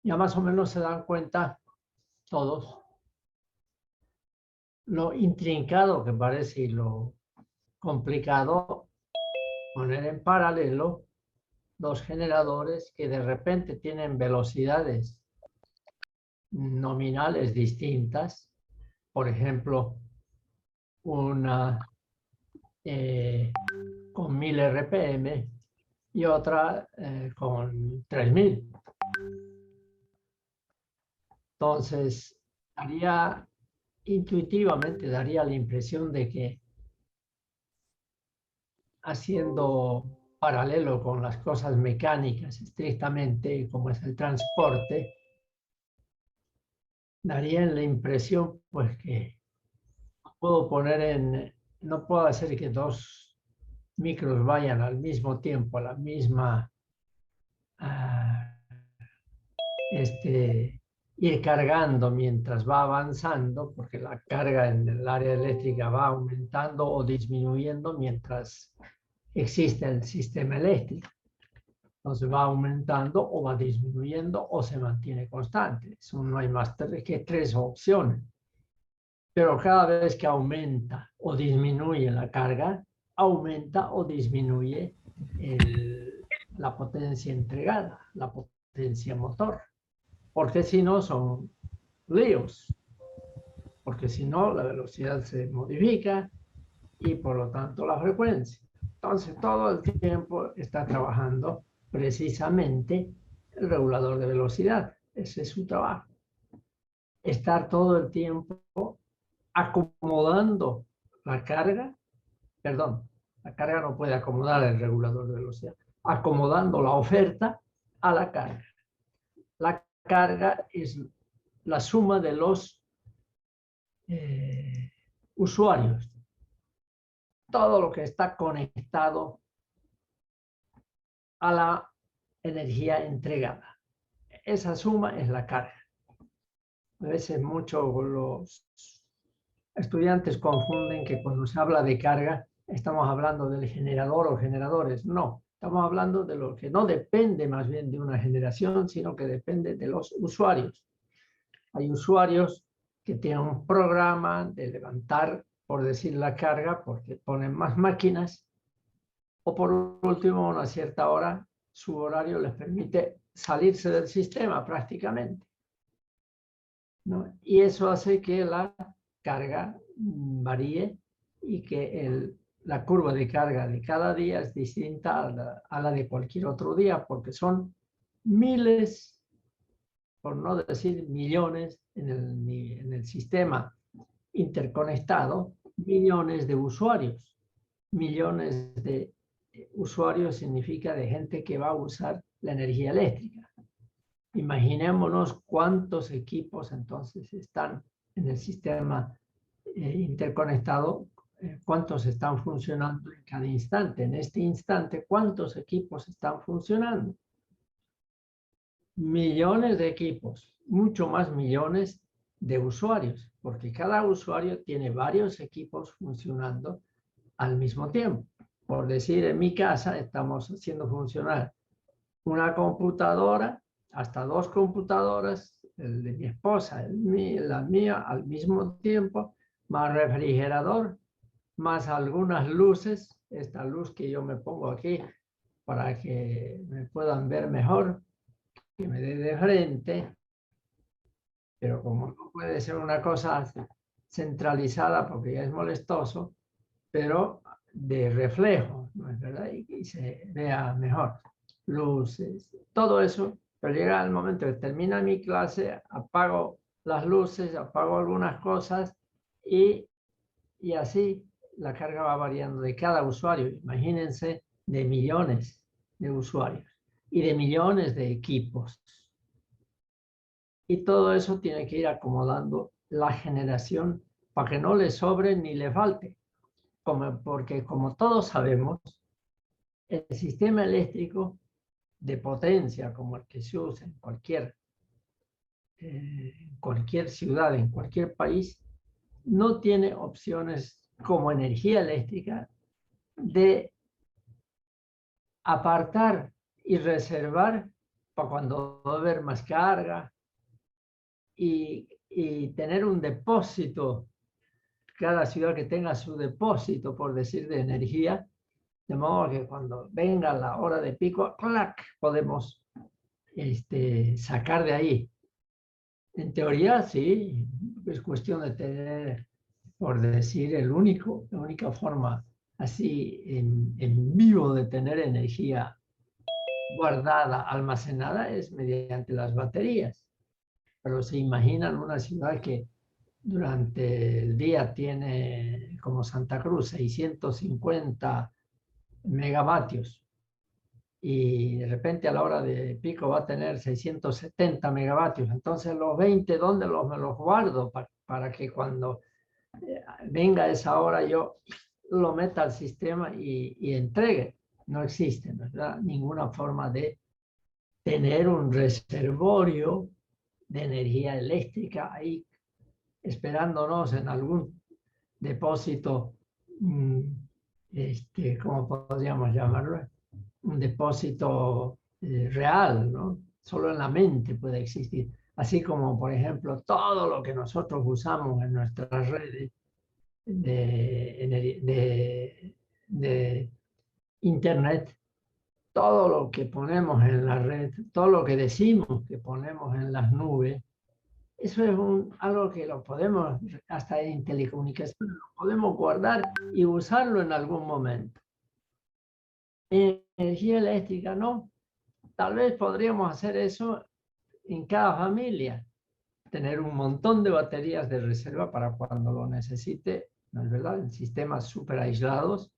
Ya más o menos se dan cuenta todos lo intrincado que parece y lo complicado poner en paralelo dos generadores que de repente tienen velocidades nominales distintas. Por ejemplo, una con 1000 RPM y otra con 3000. Entonces, intuitivamente daría la impresión de que haciendo paralelo con las cosas mecánicas estrictamente, como es el transporte, daría la impresión pues que no puedo hacer que dos micros vayan al mismo tiempo, a la misma, uh, ir cargando mientras va avanzando, porque la carga en el área eléctrica va aumentando o disminuyendo mientras existe el sistema eléctrico. Entonces va aumentando o va disminuyendo o se mantiene constante. Eso no hay más que tres opciones. Pero cada vez que aumenta o disminuye la carga, aumenta o disminuye la potencia entregada, la potencia motor. Porque si no son líos. Porque si no la velocidad se modifica y por lo tanto la frecuencia. Entonces todo el tiempo está trabajando precisamente el regulador de velocidad. Ese es su trabajo. Estar todo el tiempo acomodando la carga, perdón, la carga no puede acomodar el regulador de velocidad, acomodando la oferta a la carga. La carga es la suma de los usuarios. Todo lo que está conectado a la energía entregada. Esa suma es la carga. A veces los estudiantes confunden que cuando se habla de carga estamos hablando del generador o generadores. No, estamos hablando de lo que no depende más bien de una generación, sino que depende de los usuarios. Hay usuarios que tienen un programa de levantar, por decir, la carga porque ponen más máquinas, o por último, a una cierta hora, su horario les permite salirse del sistema prácticamente, ¿no? Y eso hace que la carga varíe y que la curva de carga de cada día es distinta a la de cualquier otro día, porque son miles, por no decir millones, en el sistema interconectado, millones de usuarios. Millones de usuarios significa de gente que va a usar la energía eléctrica. Imaginémonos cuántos equipos entonces están en el sistema interconectado, cuántos están funcionando en cada instante. En este instante, ¿cuántos equipos están funcionando? Millones de equipos, mucho más millones de usuarios, porque cada usuario tiene varios equipos funcionando al mismo tiempo. Por decir, en mi casa estamos haciendo funcionar una computadora, hasta dos computadoras, el de mi esposa, la mía al mismo tiempo, más refrigerador, más algunas luces, esta luz que yo me pongo aquí para que me puedan ver mejor, que me dé de frente, pero como no puede ser una cosa centralizada porque ya es molestoso, pero de reflejo, ¿no es verdad? Y se vea mejor. Luces, todo eso, pero llega el momento que termina mi clase, apago las luces, apago algunas cosas y así la carga va variando de cada usuario. Imagínense de millones de usuarios y de millones de equipos. Y todo eso tiene que ir acomodando la generación para que no le sobre ni le falte. Porque como todos sabemos, el sistema eléctrico de potencia como el que se usa en cualquier ciudad, en cualquier país, no tiene opciones como energía eléctrica de apartar y reservar para cuando va a haber más carga, y tener un depósito, cada ciudad que tenga su depósito, por decir, de energía, de modo que cuando venga la hora de pico, ¡clac!, podemos sacar de ahí. En teoría, sí, es cuestión de tener, por decir, la única forma así en vivo de tener energía guardada, almacenada, es mediante las baterías. Pero se imaginan una ciudad que durante el día tiene, como Santa Cruz, 650 megavatios, y de repente a la hora de pico va a tener 670 megavatios. Entonces los 20, ¿dónde me los guardo? Para que cuando venga esa hora yo lo meta al sistema y entregue. No existe, ¿verdad?, ninguna forma de tener un reservorio de energía eléctrica ahí esperándonos en algún depósito, ¿cómo podríamos llamarlo? Un depósito real, ¿no? Solo en la mente puede existir. Así como, por ejemplo, todo lo que nosotros usamos en nuestras redes de Internet, todo lo que ponemos en la red, todo lo que decimos que ponemos en las nubes, eso es algo que lo podemos, hasta en telecomunicaciones, lo podemos guardar y usarlo en algún momento. En energía eléctrica no. Tal vez podríamos hacer eso en cada familia, tener un montón de baterías de reserva para cuando lo necesite, ¿no es verdad? En sistemas súper aislados,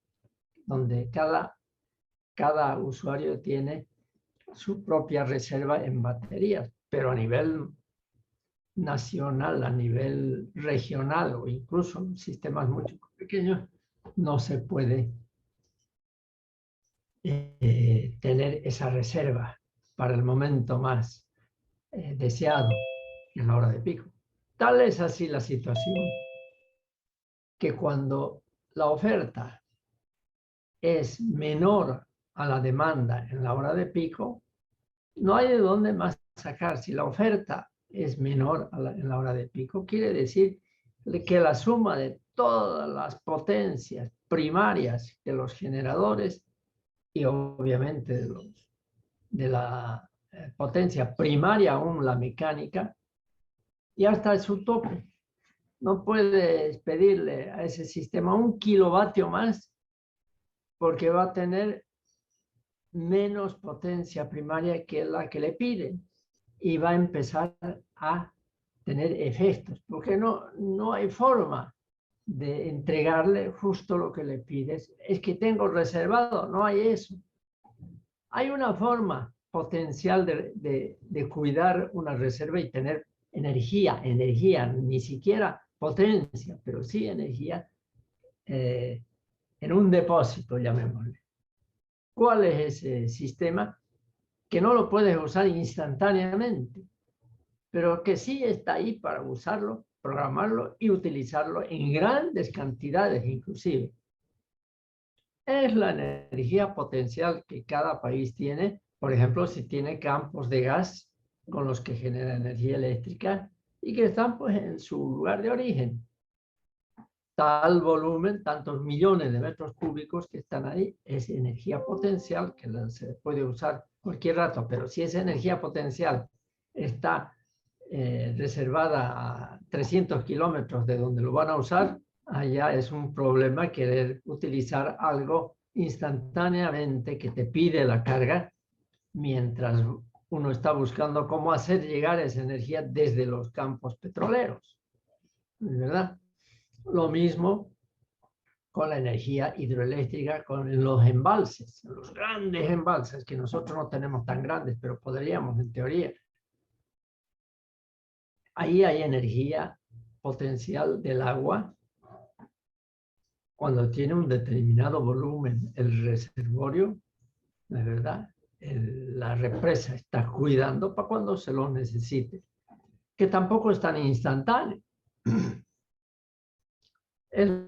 donde cada usuario tiene su propia reserva en baterías, pero a nivel nacional, a nivel regional o incluso en sistemas mucho más pequeños, no se puede tener esa reserva para el momento más deseado, en la hora de pico. Tal es así la situación que cuando la oferta es menor a la demanda en la hora de pico, no hay de dónde más sacar. Si la oferta es menor en la hora de pico, quiere decir que la suma de todas las potencias primarias de los generadores y obviamente de la potencia primaria, aún la mecánica, ya está en su tope. No puedes pedirle a ese sistema 1 kilovatio más porque va a tener menos potencia primaria que la que le piden y va a empezar a tener efectos, porque no hay forma de entregarle justo lo que le pides. Es que tengo reservado, no hay eso. Hay una forma potencial de cuidar una reserva y tener energía, ni siquiera potencia, pero sí energía en un depósito, llamémosle. ¿Cuál es ese sistema? Que no lo puedes usar instantáneamente, pero que sí está ahí para usarlo, programarlo y utilizarlo en grandes cantidades inclusive. Es la energía potencial que cada país tiene. Por ejemplo, si tiene campos de gas con los que genera energía eléctrica y que están pues en su lugar de origen. Tal volumen, tantos millones de metros cúbicos que están ahí, es energía potencial que se puede usar cualquier rato, pero si esa energía potencial está reservada a 300 kilómetros de donde lo van a usar, allá es un problema querer utilizar algo instantáneamente que te pide la carga, mientras uno está buscando cómo hacer llegar esa energía desde los campos petroleros, ¿verdad? Lo mismo con la energía hidroeléctrica, con los embalses, los grandes embalses, que nosotros no tenemos tan grandes, pero podríamos en teoría. Ahí hay energía potencial del agua cuando tiene un determinado volumen el reservorio, ¿no es verdad? La represa está cuidando para cuando se lo necesite, que tampoco es tan instantáneo. Es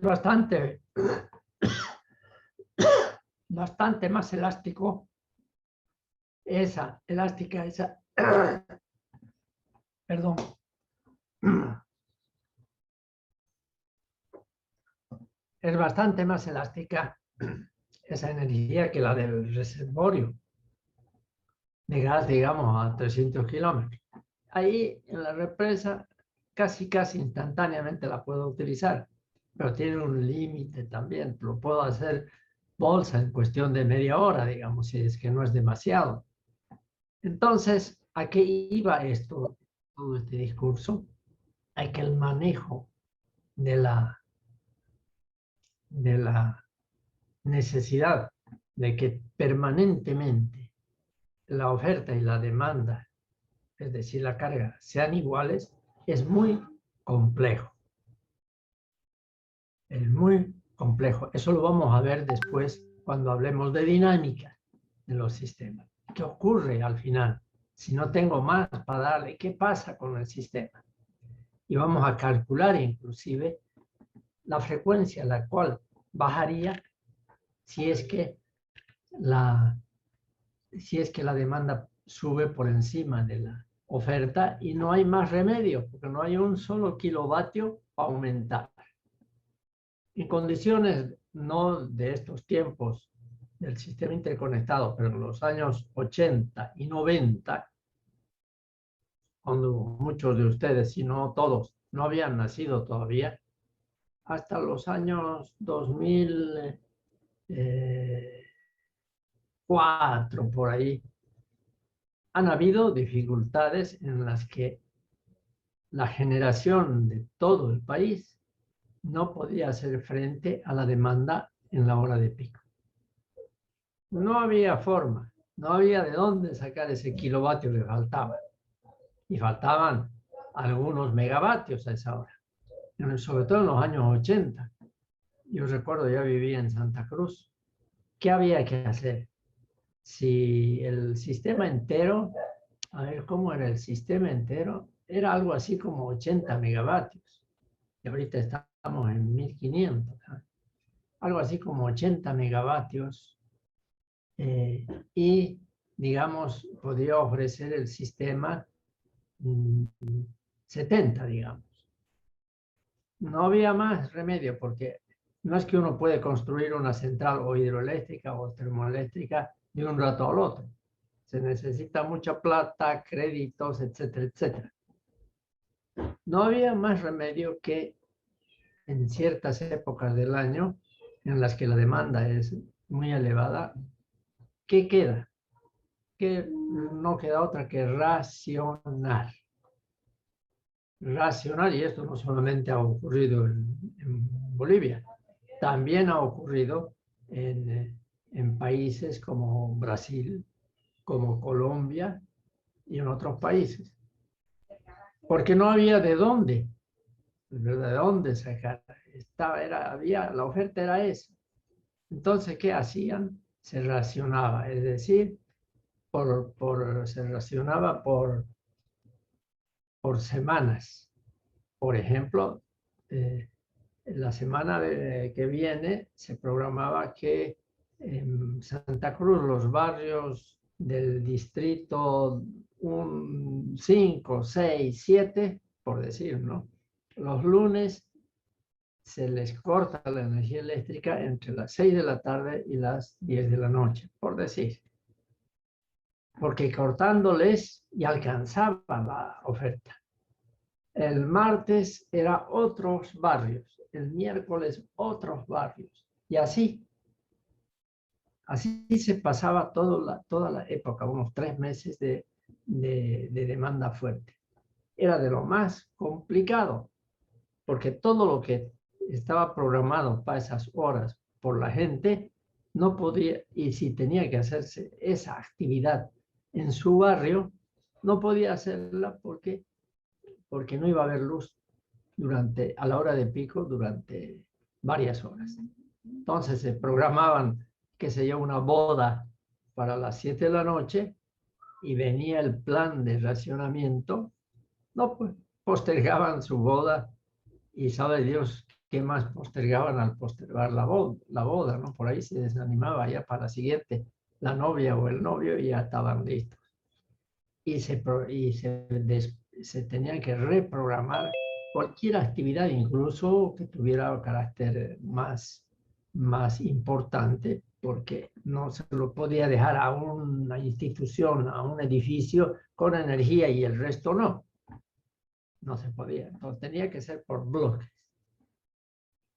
bastante más elástico esa elástica, esa, perdón, es bastante más elástica esa energía que la del reservorio de gas, digamos, a 300 kilómetros. Ahí en la represa casi instantáneamente la puedo utilizar, pero tiene un límite también. Lo puedo hacer bolsa en cuestión de media hora, digamos, si es que no es demasiado. Entonces, ¿a qué iba esto, todo este discurso? A que el manejo de la necesidad de que permanentemente la oferta y la demanda, es decir, la carga, sean iguales, es muy complejo. Es muy complejo. Eso lo vamos a ver después cuando hablemos de dinámica de los sistemas. ¿Qué ocurre al final? Si no tengo más para darle, ¿qué pasa con el sistema? Y vamos a calcular inclusive la frecuencia a la cual bajaría si es que la demanda sube por encima de la oferta y no hay más remedio, porque no hay un solo kilovatio para aumentar. En condiciones no de estos tiempos del sistema interconectado, pero en los años 80 y 90, cuando muchos de ustedes, si no todos, no habían nacido todavía, hasta los años 2004, por ahí, han habido dificultades en las que la generación de todo el país no podía hacer frente a la demanda en la hora de pico. No había forma, no había de dónde sacar ese kilovatio que faltaba. Y faltaban algunos megavatios a esa hora, sobre todo en los años 80. Yo recuerdo, ya vivía en Santa Cruz. ¿Qué había que hacer? Si el sistema entero, a ver cómo era el sistema entero, era algo así como 80 megavatios. Y ahorita estamos en 1500, ¿sabes? Algo así como 80 megavatios. Y, digamos, podría ofrecer el sistema 70, digamos. No había más remedio porque no es que uno puede construir una central o hidroeléctrica o termoeléctrica de un rato al otro. Se necesita mucha plata, créditos, etcétera, etcétera. No había más remedio que en ciertas épocas del año en las que la demanda es muy elevada. ¿Qué queda? Que no queda otra que racionar. Racionar, y esto no solamente ha ocurrido en Bolivia, también ha ocurrido en países como Brasil, como Colombia y en otros países. Porque no había de dónde, ¿verdad? De dónde sacar. La oferta era esa. Entonces, ¿qué hacían? Se racionaba, es decir, se racionaba por semanas. Por ejemplo, la semana que viene se programaba que en Santa Cruz los barrios del distrito 5, 6, 7, por decir, ¿no? Los lunes se les corta la energía eléctrica entre las 6 de la tarde y las 10 de la noche, por decir. Porque cortándoles ya alcanzaba la oferta. El martes era otros barrios, el miércoles otros barrios, y así se pasaba toda la época, unos 3 meses de demanda fuerte. Era de lo más complicado, porque todo lo que estaba programado para esas horas por la gente, no podía, y si tenía que hacerse esa actividad en su barrio, no podía hacerla porque no iba a haber luz a la hora de pico durante varias horas. Entonces se programaban, qué sé yo, una boda para las 7 de la noche y venía el plan de racionamiento. No, pues postergaban su boda y sabe Dios qué más postergaban al postergar la boda, ¿no? Por ahí se desanimaba ya para la siguiente. la novia o el novio y ya estaban listos. Y se tenía que reprogramar cualquier actividad, incluso que tuviera carácter más importante, porque no se lo podía dejar a una institución, a un edificio con energía y el resto no. No se podía. Entonces tenía que ser por bloques.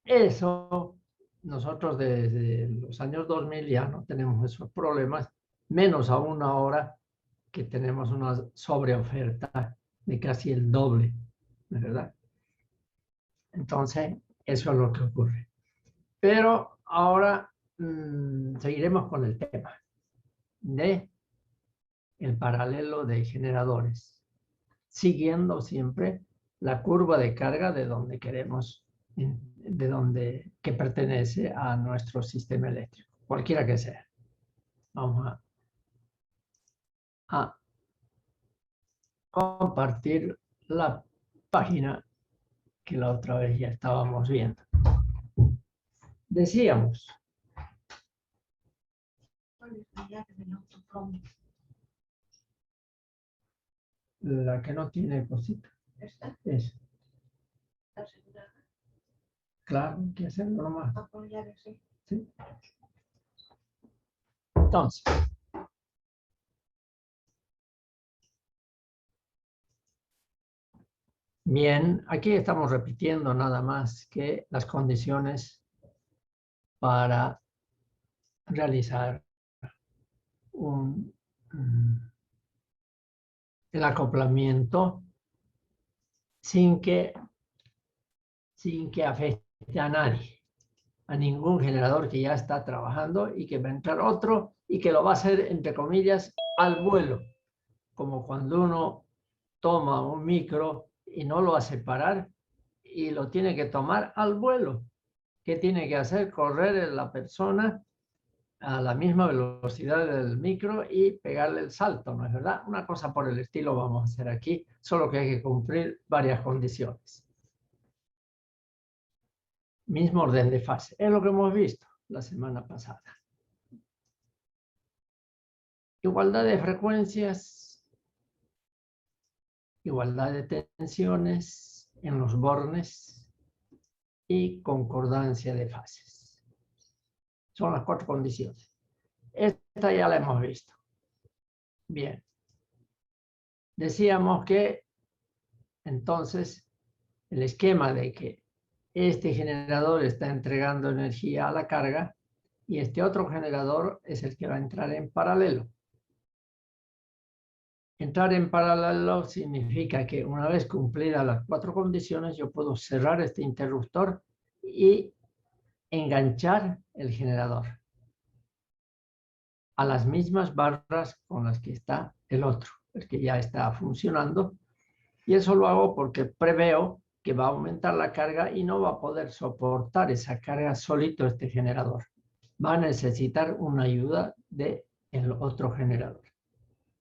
Eso, nosotros desde los años 2000 ya no tenemos esos problemas, menos aún ahora que tenemos una sobreoferta de casi el doble, ¿verdad? Entonces, eso es lo que ocurre. Pero ahora seguiremos con el tema de el paralelo de generadores, siguiendo siempre la curva de carga de donde queremos, que pertenece a nuestro sistema eléctrico, cualquiera que sea. Vamos a compartir la página que la otra vez ya estábamos viendo. Decíamos. La que no tiene cosita. ¿Esta? Es. ¿Está asegurada? Claro, hay que hacerlo nomás. Apoyar, sí. ¿Sí? Entonces. Bien, aquí estamos repitiendo nada más que las condiciones para realizar el acoplamiento sin que afecte a nadie, a ningún generador que ya está trabajando y que va a entrar otro y que lo va a hacer, entre comillas, al vuelo, como cuando uno toma un micro y no lo hace parar y lo tiene que tomar al vuelo. ¿Qué tiene que hacer? Correr la persona a la misma velocidad del micro y pegarle el salto, ¿no es verdad? Una cosa por el estilo vamos a hacer aquí, solo que hay que cumplir varias condiciones. Mismo orden de fase, es lo que hemos visto la semana pasada. Igualdad de frecuencias, igualdad de tensiones en los bornes y concordancia de fases. Son las 4 condiciones. Esta ya la hemos visto. Bien. Decíamos que entonces el esquema de que este generador está entregando energía a la carga y este otro generador es el que va a entrar en paralelo. Entrar en paralelo significa que una vez cumplidas las 4 condiciones, yo puedo cerrar este interruptor y enganchar el generador a las mismas barras con las que está el otro, el que ya está funcionando. Y eso lo hago porque preveo que va a aumentar la carga y no va a poder soportar esa carga solito este generador. Va a necesitar una ayuda del otro generador.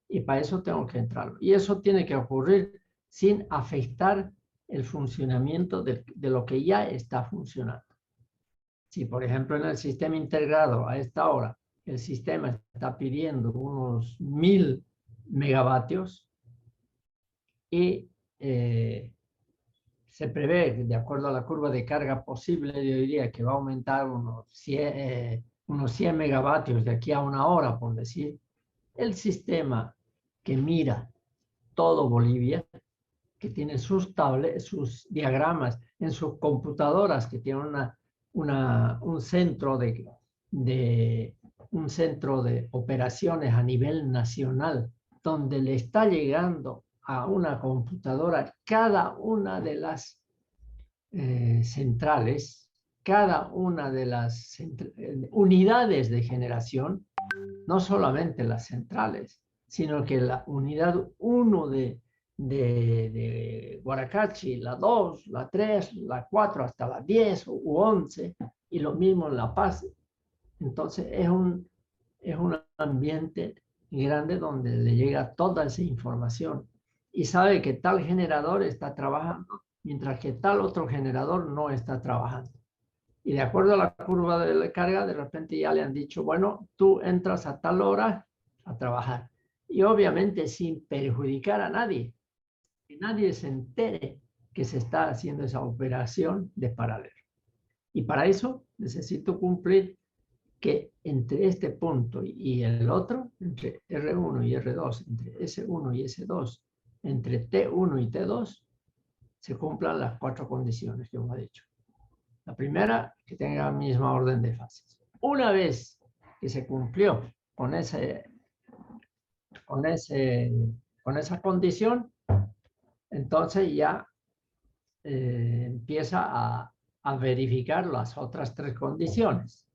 Y para eso tengo que entrar. Y eso tiene que ocurrir sin afectar el funcionamiento de lo que ya está funcionando. Si, por ejemplo, en el sistema integrado a esta hora, el sistema está pidiendo unos 1000 megavatios y se prevé, de acuerdo a la curva de carga posible, yo diría que va a aumentar unos 100 megavatios de aquí a una hora, por decir. El sistema que mira todo Bolivia, que tiene sus diagramas en sus computadoras, que tiene un centro de operaciones a nivel nacional, donde le está llegando a una computadora cada una de las centrales, cada una de las unidades de generación, no solamente las centrales, sino que la unidad 1 de Guaracachi, la 2, la 3, la 4, hasta la 10 u 11, y lo mismo en La Paz. Entonces es un ambiente grande donde le llega toda esa información y sabe que tal generador está trabajando, mientras que tal otro generador no está trabajando. Y de acuerdo a la curva de la carga, de repente ya le han dicho, bueno, tú entras a tal hora a trabajar. Y obviamente sin perjudicar a nadie, que nadie se entere que se está haciendo esa operación de paralelo. Y para eso necesito cumplir que entre este punto y el otro, entre R1 y R2, entre S1 y S2, entre T1 y T2, se cumplan las 4 condiciones que hemos dicho. La primera, que tenga la misma orden de fases. Una vez que se cumplió con esa condición, entonces ya empieza a verificar las otras 3 condiciones.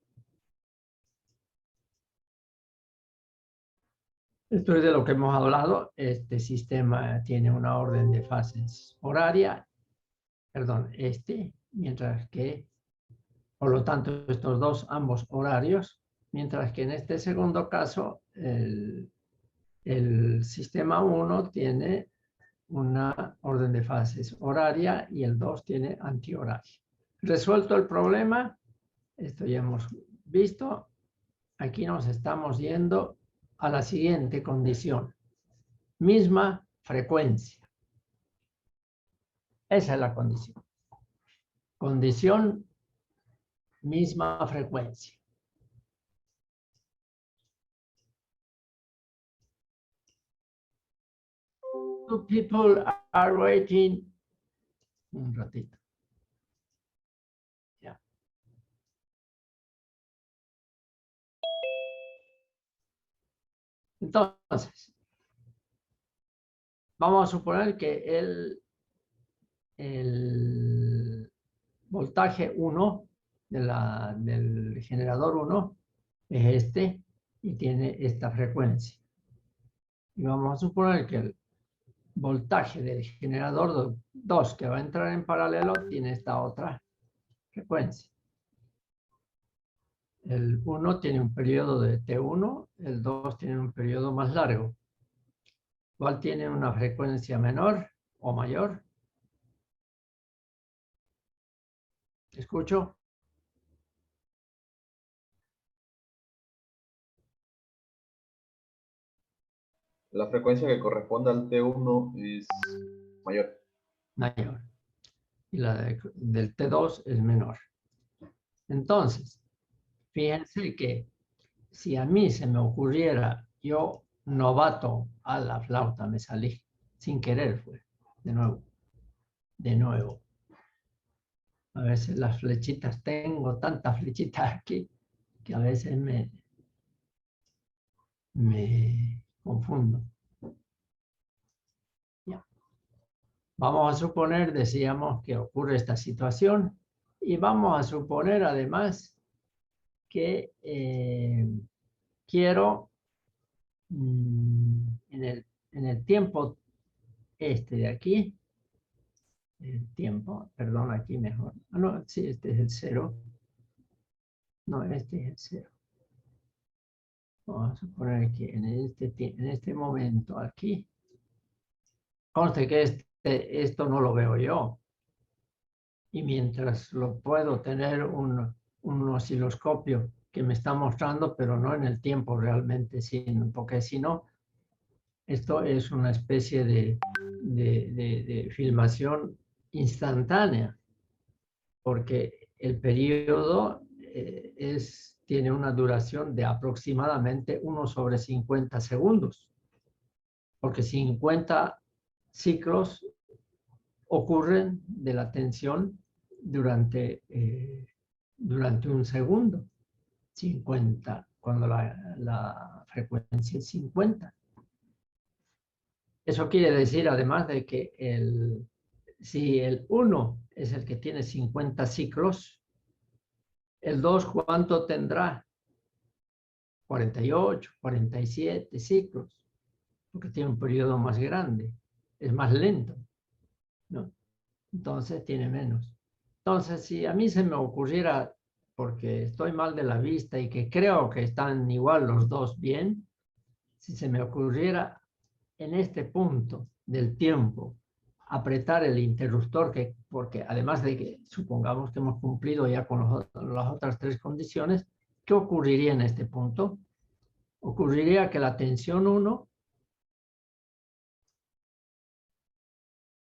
Esto es de lo que hemos hablado. Este sistema tiene una orden de fases horaria, perdón, mientras que, por lo tanto, estos dos, ambos horarios, mientras que en este segundo caso, el sistema 1 tiene una orden de fases horaria y el 2 tiene antihoraria. Resuelto el problema, esto ya hemos visto, aquí nos estamos yendo a la siguiente condición. Misma frecuencia. Esa es la condición. Condición, misma frecuencia. Two people are waiting. Un ratito. Ya. Entonces, vamos a suponer que el voltaje 1 del generador 1 es este y tiene esta frecuencia. Y vamos a suponer que el voltaje del generador 2 que va a entrar en paralelo tiene esta otra frecuencia. El 1 tiene un periodo de T1, el 2 tiene un periodo más largo. ¿Cuál tiene una frecuencia menor o mayor? ¿Escucho? La frecuencia que corresponde al T1 es mayor. Mayor. Y la del T2 es menor. Entonces, fíjense que si a mí se me ocurriera, yo novato a la flauta me salí, sin querer fue, de nuevo. A veces las flechitas, tengo tantas flechitas aquí, que a veces me confundo. Ya. Vamos a suponer, decíamos, que ocurre esta situación y vamos a suponer además que quiero en el tiempo de aquí, el tiempo, perdón, aquí mejor. Ah, no, sí, este es el 0. No, este es el 0. Vamos a suponer que en este momento aquí, conste que esto no lo veo yo. Y mientras lo puedo tener un osciloscopio que me está mostrando, pero no en el tiempo realmente, sino, porque si no, esto es una especie de filmación instantánea, porque el periodo tiene una duración de aproximadamente 1/50 segundos, porque 50 ciclos ocurren de la tensión durante un segundo, 50, cuando la frecuencia es 50. Eso quiere decir, además, de que si el 1 es el que tiene 50 ciclos, el 2, ¿cuánto tendrá? 48, 47 ciclos, porque tiene un periodo más grande, es más lento, ¿no? Entonces tiene menos. Entonces, si a mí se me ocurriera, porque estoy mal de la vista y que creo que están igual los dos bien, si se me ocurriera en este punto del tiempo apretar el interruptor, porque además de que supongamos que hemos cumplido ya con las otras tres condiciones, ¿qué ocurriría en este punto? Ocurriría que la tensión 1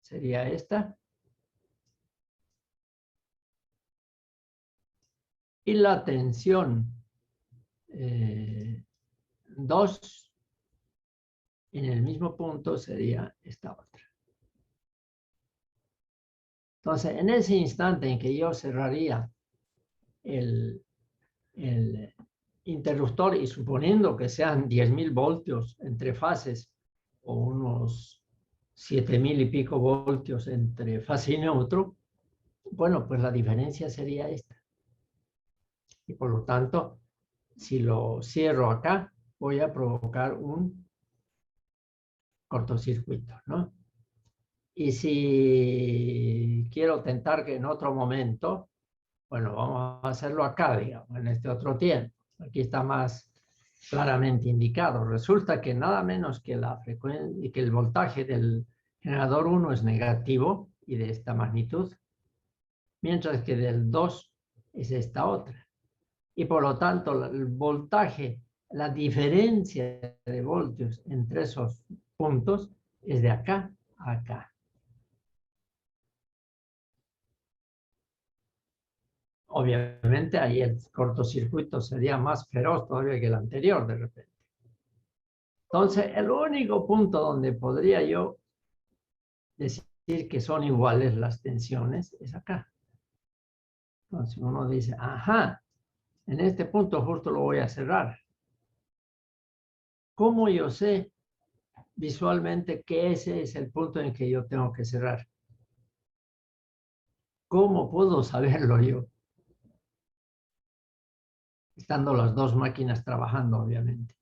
sería esta. Y la tensión 2 en el mismo punto sería esta otra. Entonces, en ese instante en que yo cerraría el interruptor y suponiendo que sean 10.000 voltios entre fases o unos 7.000 y pico voltios entre fase y neutro, bueno, pues la diferencia sería esta. Y por lo tanto, si lo cierro acá, voy a provocar un cortocircuito, ¿no? Y si quiero tentar que en otro momento, bueno, vamos a hacerlo acá, digamos, en este otro tiempo. Aquí está más claramente indicado. Resulta que nada menos que la frecuencia, que el voltaje del generador 1 es negativo y de esta magnitud, mientras que del 2 es esta otra. Y por lo tanto, el voltaje, la diferencia de voltios entre esos puntos es de acá a acá. Obviamente ahí el cortocircuito sería más feroz todavía que el anterior de repente. Entonces, el único punto donde podría yo decir que son iguales las tensiones es acá. Entonces uno dice, ajá, en este punto justo lo voy a cerrar. ¿Cómo yo sé visualmente que ese es el punto en que yo tengo que cerrar? ¿Cómo puedo saberlo yo? Estando las dos máquinas trabajando, obviamente.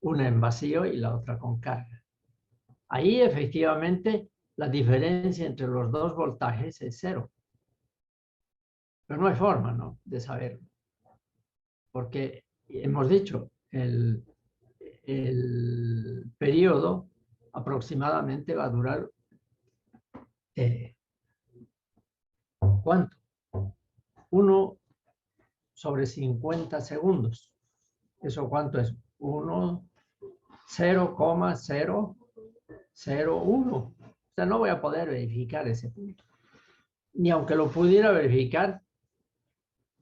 Una en vacío y la otra con carga. Ahí efectivamente la diferencia entre los dos voltajes es 0. Pero no hay forma, ¿no?, de saberlo. Porque hemos dicho, el periodo aproximadamente va a durar, ¿cuánto? 1/50 segundos. ¿Eso cuánto es? 0,001. O sea, no voy a poder verificar ese punto. Ni aunque lo pudiera verificar,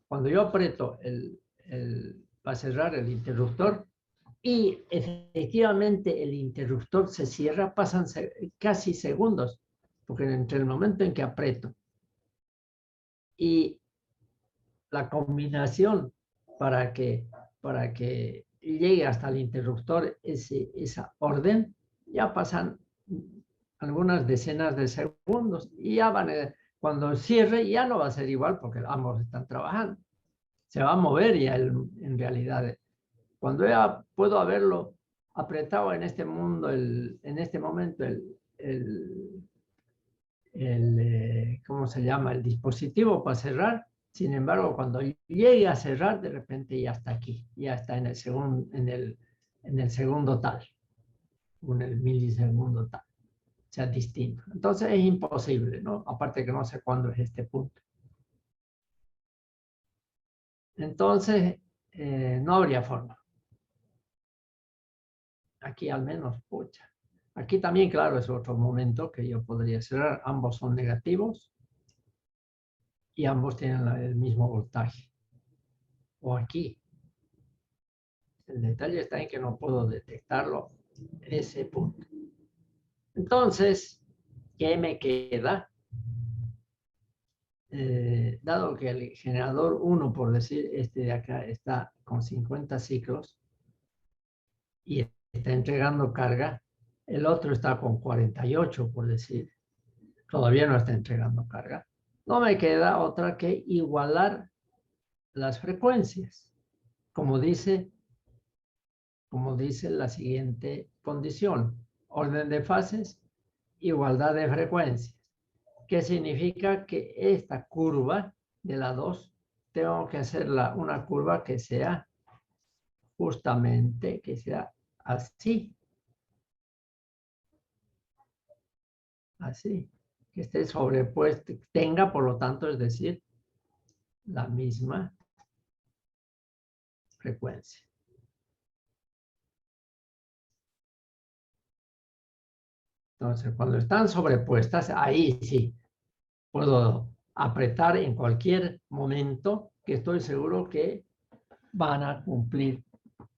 cuando yo aprieto para cerrar el interruptor y efectivamente el interruptor se cierra, pasan casi segundos, porque entre el momento en que aprieto y la combinación para que llegue hasta el interruptor esa orden, ya pasan algunas decenas de segundos y ya cuando cierre ya no va a ser igual porque ambos están trabajando. Se va a mover ya en realidad. Cuando ya puedo haberlo apretado en este momento ¿cómo se llama? El dispositivo para cerrar. Sin embargo, cuando llegue a cerrar, de repente ya está aquí, ya está en el segundo tal, en el milisegundo tal, o sea, distinto. Entonces es imposible, ¿no? Aparte que no sé cuándo es este punto. Entonces, no habría forma. Aquí al menos, pucha. Aquí también, claro, es otro momento que yo podría cerrar. Ambos son negativos y ambos tienen el mismo voltaje. O aquí. El detalle está en que no puedo detectarlo ese punto. Entonces, ¿qué me queda? Dado que el generador 1, por decir, este de acá, está con 50 ciclos y está entregando carga, el otro está con 48, por decir, todavía no está entregando carga. No me queda otra que igualar las frecuencias, como dice la siguiente condición: orden de fases, igualdad de frecuencias. ¿Qué significa? Que esta curva de la 2 tengo que hacerla una curva que sea justamente, que sea así. Así. que esté sobrepuesta, tenga, por lo tanto, es decir, la misma frecuencia. Entonces, cuando están sobrepuestas, ahí sí puedo apretar en cualquier momento, que estoy seguro que van a cumplir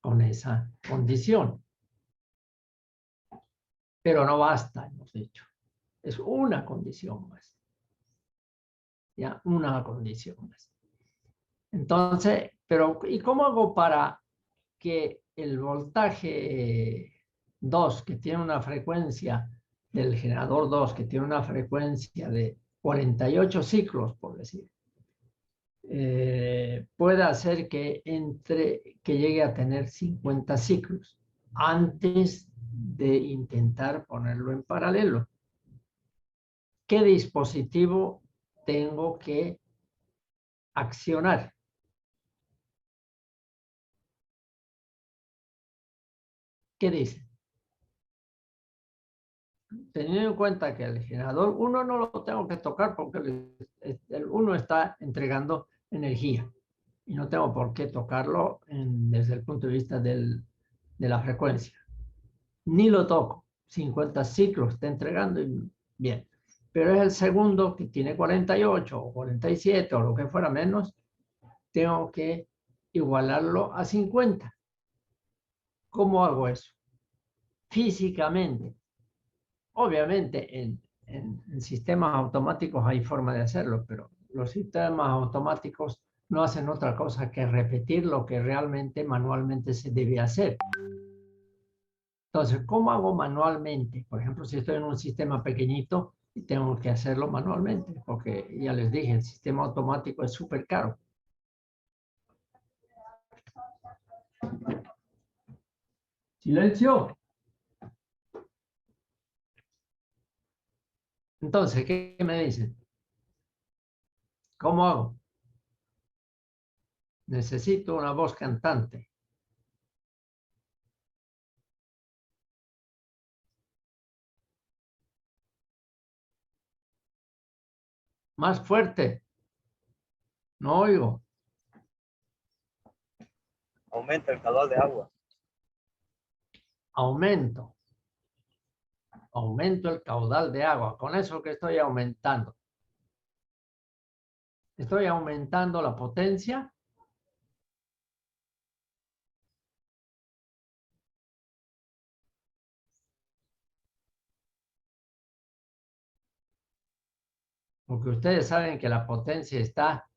con esa condición. Pero no basta, hemos dicho. Es una condición más. Ya, una condición más. Entonces, pero ¿y cómo hago para que el voltaje 2, que tiene una frecuencia del generador 2, que tiene una frecuencia de 48 ciclos, por decir, pueda hacer que llegue a tener 50 ciclos antes de intentar ponerlo en paralelo? ¿Qué dispositivo tengo que accionar? ¿Qué dice? Teniendo en cuenta que el generador 1 no lo tengo que tocar porque el 1 está entregando energía y no tengo por qué tocarlo desde el punto de vista de la frecuencia. Ni lo toco. 50 ciclos está entregando y bien. Pero es el segundo que tiene 48 o 47 o lo que fuera menos, tengo que igualarlo a 50. ¿Cómo hago eso? Físicamente. Obviamente en sistemas automáticos hay forma de hacerlo, pero los sistemas automáticos no hacen otra cosa que repetir lo que realmente manualmente se debe hacer. Entonces, ¿cómo hago manualmente? Por ejemplo, si estoy en un sistema pequeñito y tengo que hacerlo manualmente, porque ya les dije, el sistema automático es súper caro. Silencio. Entonces, ¿qué me dicen? ¿Cómo hago? Necesito una voz cantante. Más fuerte. No oigo. Aumenta el caudal de agua. Aumento el caudal de agua. Con eso que estoy aumentando. Estoy aumentando la potencia. Porque ustedes saben que la potencia está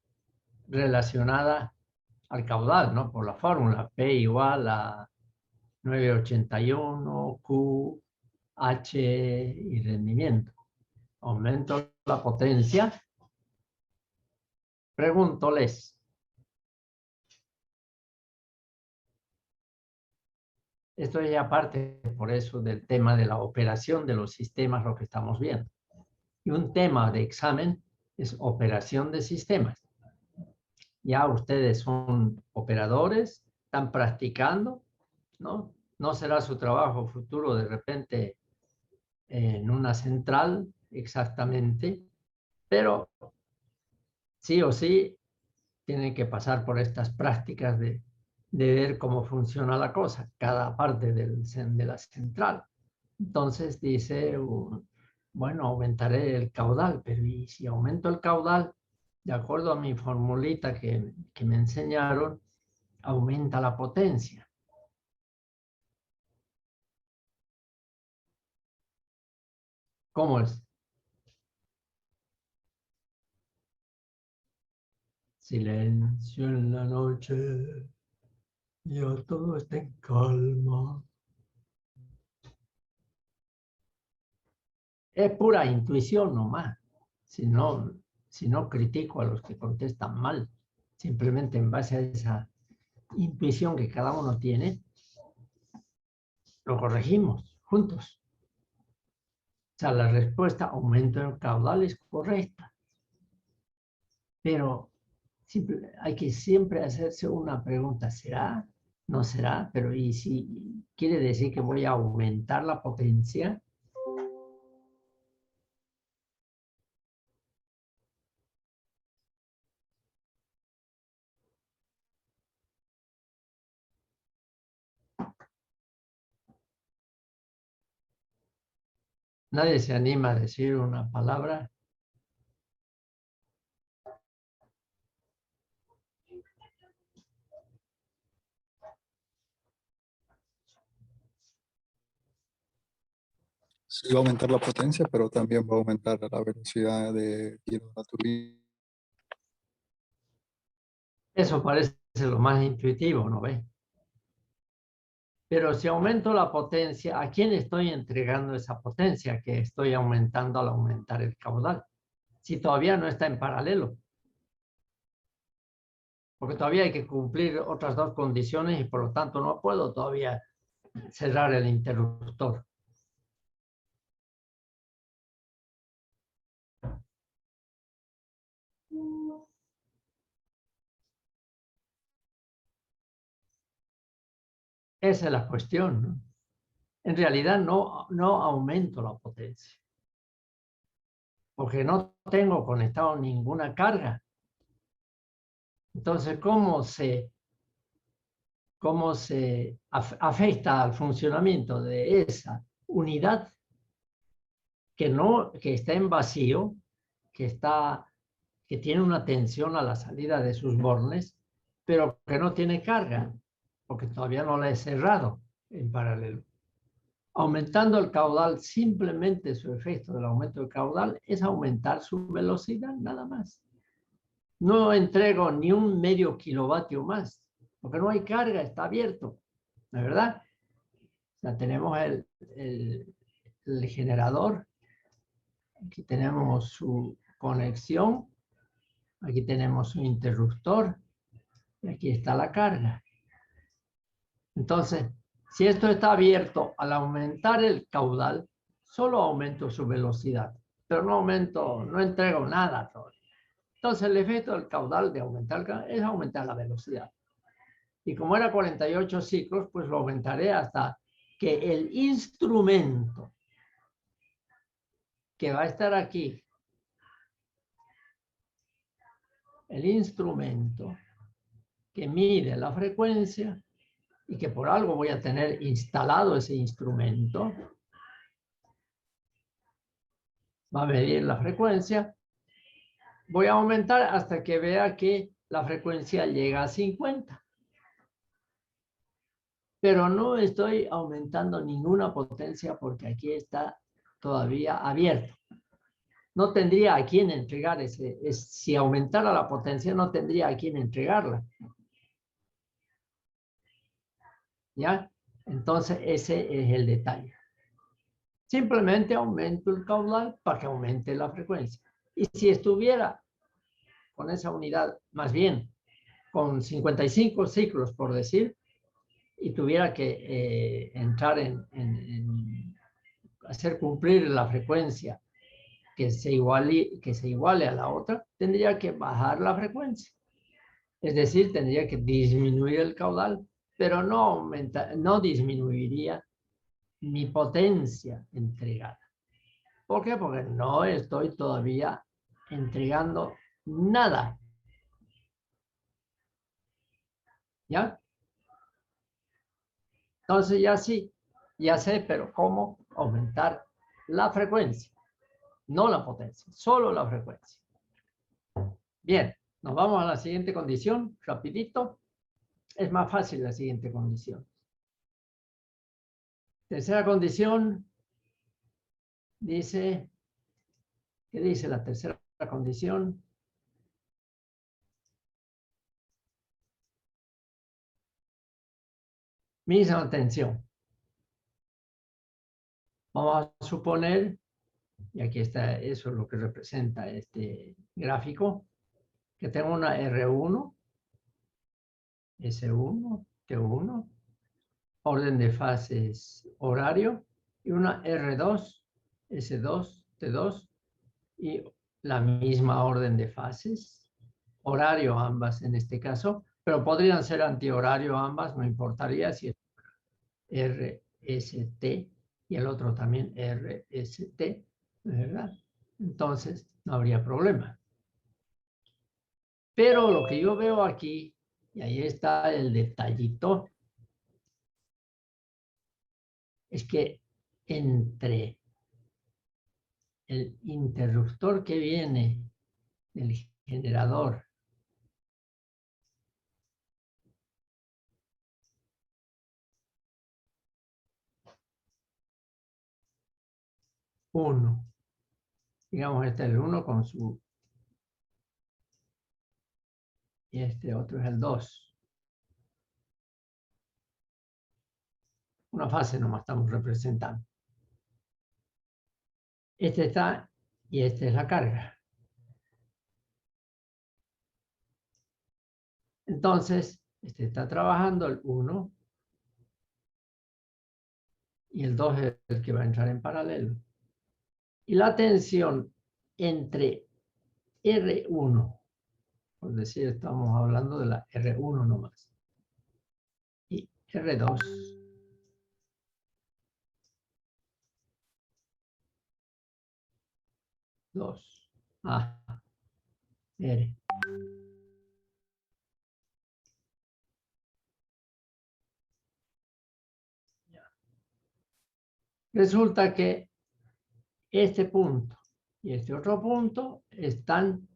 relacionada al caudal, ¿no? Por la fórmula P igual a 981 Q H y rendimiento. Aumento la potencia. Pregúntoles. Esto es ya parte, por eso, del tema de la operación de los sistemas, lo que estamos viendo. Y un tema de examen es operación de sistemas. Ya ustedes son operadores, están practicando, ¿no? No será su trabajo futuro de repente en una central exactamente, pero sí o sí tienen que pasar por estas prácticas de ver cómo funciona la cosa, cada parte de la central. Entonces dice, bueno, aumentaré el caudal, pero ¿y si aumento el caudal? De acuerdo a mi formulita que me enseñaron, aumenta la potencia. ¿Cómo es? Silencio en la noche, ya todo está en calma. Es pura intuición nomás. Si no critico a los que contestan mal, simplemente en base a esa intuición que cada uno tiene, lo corregimos juntos. O sea, la respuesta aumento el caudal es correcta. Pero hay que siempre hacerse una pregunta, ¿será? ¿No será? Pero ¿y si quiere decir que voy a aumentar la potencia? Nadie se anima a decir una palabra. Sí, va a aumentar la potencia, pero también va a aumentar la velocidad de giro de la turbina. Eso parece lo más intuitivo, ¿no ve? Pero si aumento la potencia, ¿a quién estoy entregando esa potencia que estoy aumentando al aumentar el caudal? Si todavía no está en paralelo. Porque todavía hay que cumplir otras dos condiciones y por lo tanto no puedo todavía cerrar el interruptor. Esa es la cuestión, ¿no? En realidad no aumento la potencia. Porque no tengo conectado ninguna carga. Entonces, ¿cómo se afecta al funcionamiento de esa unidad que está en vacío, que tiene una tensión a la salida de sus bornes, pero que no tiene carga, porque todavía no la he cerrado en paralelo? Aumentando el caudal, simplemente su efecto del aumento del caudal es aumentar su velocidad, nada más. No entrego ni un medio kilovatio más, porque no hay carga, está abierto, ¿no es verdad? O sea, tenemos el generador, aquí tenemos su conexión, aquí tenemos su interruptor, y aquí está la carga. Entonces, si esto está abierto, al aumentar el caudal, solo aumento su velocidad, pero no entrego nada todavía. Entonces, el efecto del caudal de aumentar el caudal es aumentar la velocidad. Y como era 48 ciclos, pues lo aumentaré hasta que el instrumento que va a estar aquí, el instrumento que mide la frecuencia y que por algo voy a tener instalado ese instrumento, va a medir la frecuencia, voy a aumentar hasta que vea que la frecuencia llega a 50. Pero no estoy aumentando ninguna potencia porque aquí está todavía abierto. No tendría a quién entregar si aumentara la potencia, no tendría a quién entregarla. ¿Ya? Entonces, ese es el detalle. Simplemente aumento el caudal para que aumente la frecuencia. Y si estuviera con esa unidad, más bien, con 55 ciclos, por decir, y tuviera que entrar en hacer cumplir la frecuencia que se iguale a la otra, tendría que bajar la frecuencia. Es decir, tendría que disminuir el caudal, pero no disminuiría mi potencia entregada. ¿Por qué? Porque no estoy todavía entregando nada. ¿Ya? Entonces ya sí, ya sé, pero ¿cómo aumentar la frecuencia? No la potencia, solo la frecuencia. Bien, nos vamos a la siguiente condición, rapidito. Es más fácil la siguiente condición. Tercera condición dice, ¿qué dice la tercera condición? Misma tensión. Vamos a suponer, y aquí está, eso es lo que representa este gráfico, que tengo una R1, S1, T1, orden de fases horario, y una R2, S2, T2, y la misma orden de fases, horario ambas en este caso, pero podrían ser antihorario ambas, no importaría si es RST y el otro también RST, ¿verdad? Entonces no habría problema. Pero lo que yo veo aquí, y ahí está el detallito, es que entre el interruptor que viene del generador uno, digamos este es el 1 con su, y este otro es el 2. Una fase nomás estamos representando. Este está, y esta es la carga. Entonces, este está trabajando el 1 y el 2 es el que va a entrar en paralelo. Y la tensión entre R1, por decir, estamos hablando de la R1 nomás, y R2, R. Resulta que este punto y este otro punto están,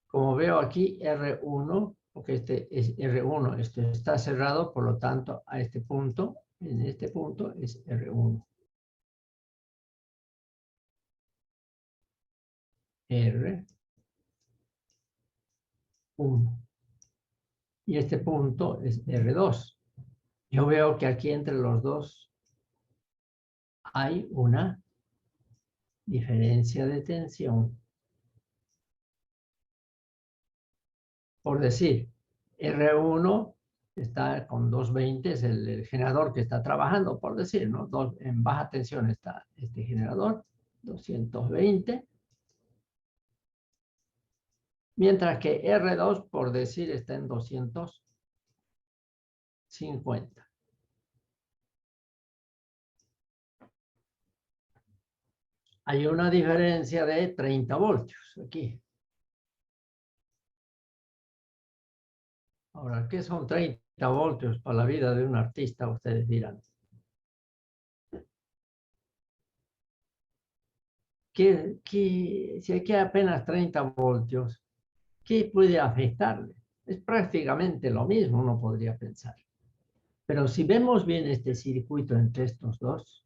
como veo aquí, R1, porque este es R1, esto está cerrado, por lo tanto, a este punto, en este punto es R1. R1. Y este punto es R2. Yo veo que aquí entre los dos hay una diferencia de tensión. Por decir, R1 está con 220, es el generador que está trabajando, por decir, ¿no? En baja tensión está este generador, 220. Mientras que R2, por decir, está en 250. Hay una diferencia de 30 voltios aquí. Ahora, ¿qué son 30 voltios para la vida de un artista? Ustedes dirán. Si aquí hay apenas 30 voltios, ¿qué puede afectarle? Es prácticamente lo mismo, uno podría pensar. Pero si vemos bien este circuito entre estos dos,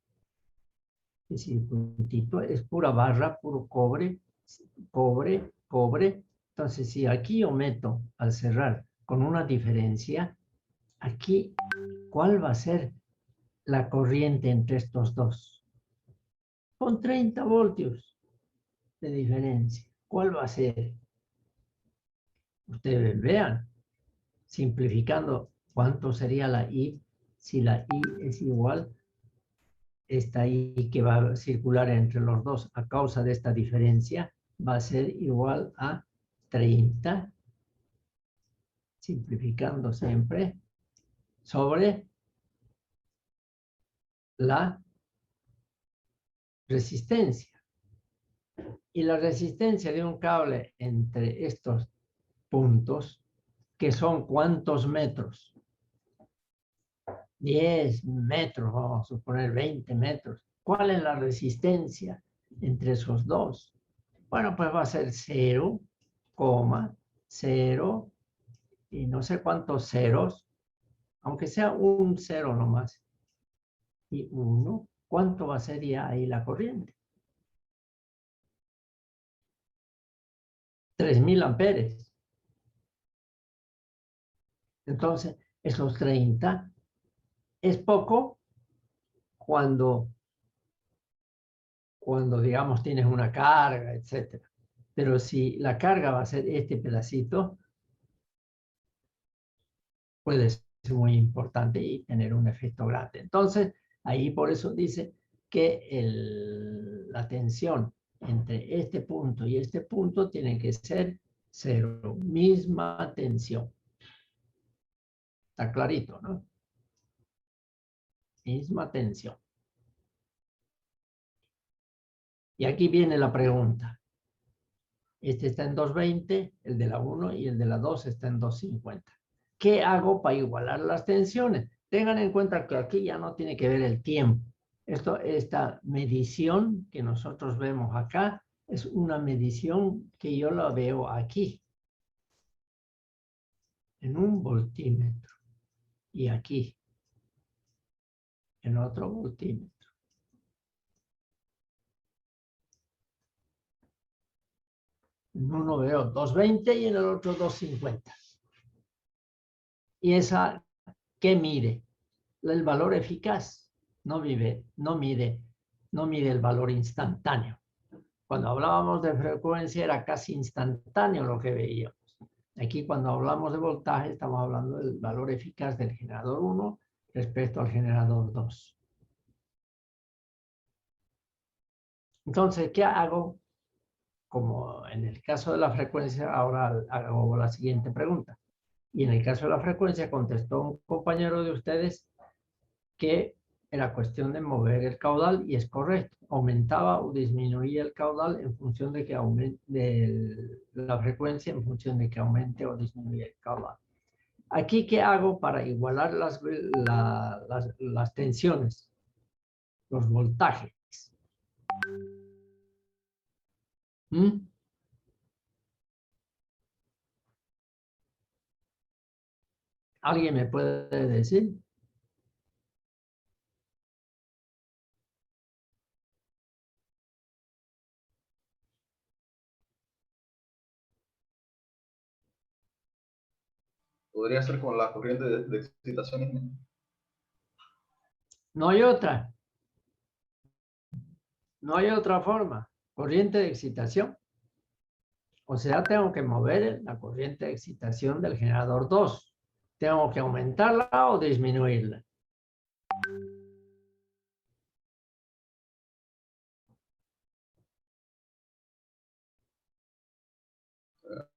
el circuitito es pura barra, puro cobre, cobre, cobre. Entonces, si aquí yo meto al cerrar con una diferencia, aquí, ¿cuál va a ser la corriente entre estos dos? Con 30 voltios de diferencia. ¿Cuál va a ser? Ustedes vean, simplificando, ¿cuánto sería la I? Si la I es igual, esta I que va a circular entre los dos a causa de esta diferencia, va a ser igual a 30, simplificando siempre, sobre la resistencia. Y la resistencia de un cable entre estos puntos, que son ¿cuántos metros? 10 metros, vamos a suponer 20 metros. ¿Cuál es la resistencia entre esos dos? Bueno, pues va a ser 0,0 y no sé cuántos ceros, aunque sea un cero nomás, y 1, ¿cuánto va a ser ya ahí la corriente? 3000 amperes. Entonces, esos 30 es poco cuando digamos tienes una carga, etc. Pero si la carga va a ser este pedacito, puede ser muy importante y tener un efecto grande. Entonces, ahí por eso dice que la tensión entre este punto y este punto tiene que ser 0, misma tensión. Está clarito, ¿no? Misma tensión. Y aquí viene la pregunta. Este está en 220, el de la 1 y el de la 2 está en 250. ¿Qué hago para igualar las tensiones? Tengan en cuenta que aquí ya no tiene que ver el tiempo. Esta medición que nosotros vemos acá es una medición que yo la veo aquí, en un voltímetro, y aquí, en otro voltímetro. En uno veo 220 y en el otro 250. ¿Y esa qué mide? El valor eficaz. No mide el valor instantáneo. Cuando hablábamos de frecuencia era casi instantáneo lo que veíamos. Aquí cuando hablamos de voltaje estamos hablando del valor eficaz del generador 1 respecto al generador 2. Entonces, ¿qué hago? Como en el caso de la frecuencia, ahora hago la siguiente pregunta. Y en el caso de la frecuencia contestó un compañero de ustedes que era cuestión de mover el caudal y es correcto. Aumentaba o disminuía el caudal en función de que la frecuencia, en función de que aumente o disminuya el caudal. Aquí, ¿qué hago para igualar las tensiones? Los voltajes. ¿Alguien me puede decir? Podría ser con la corriente de excitación. No hay otra. No hay otra forma. Corriente de excitación. O sea, tengo que mover la corriente de excitación del generador 2. Tengo que aumentarla o disminuirla.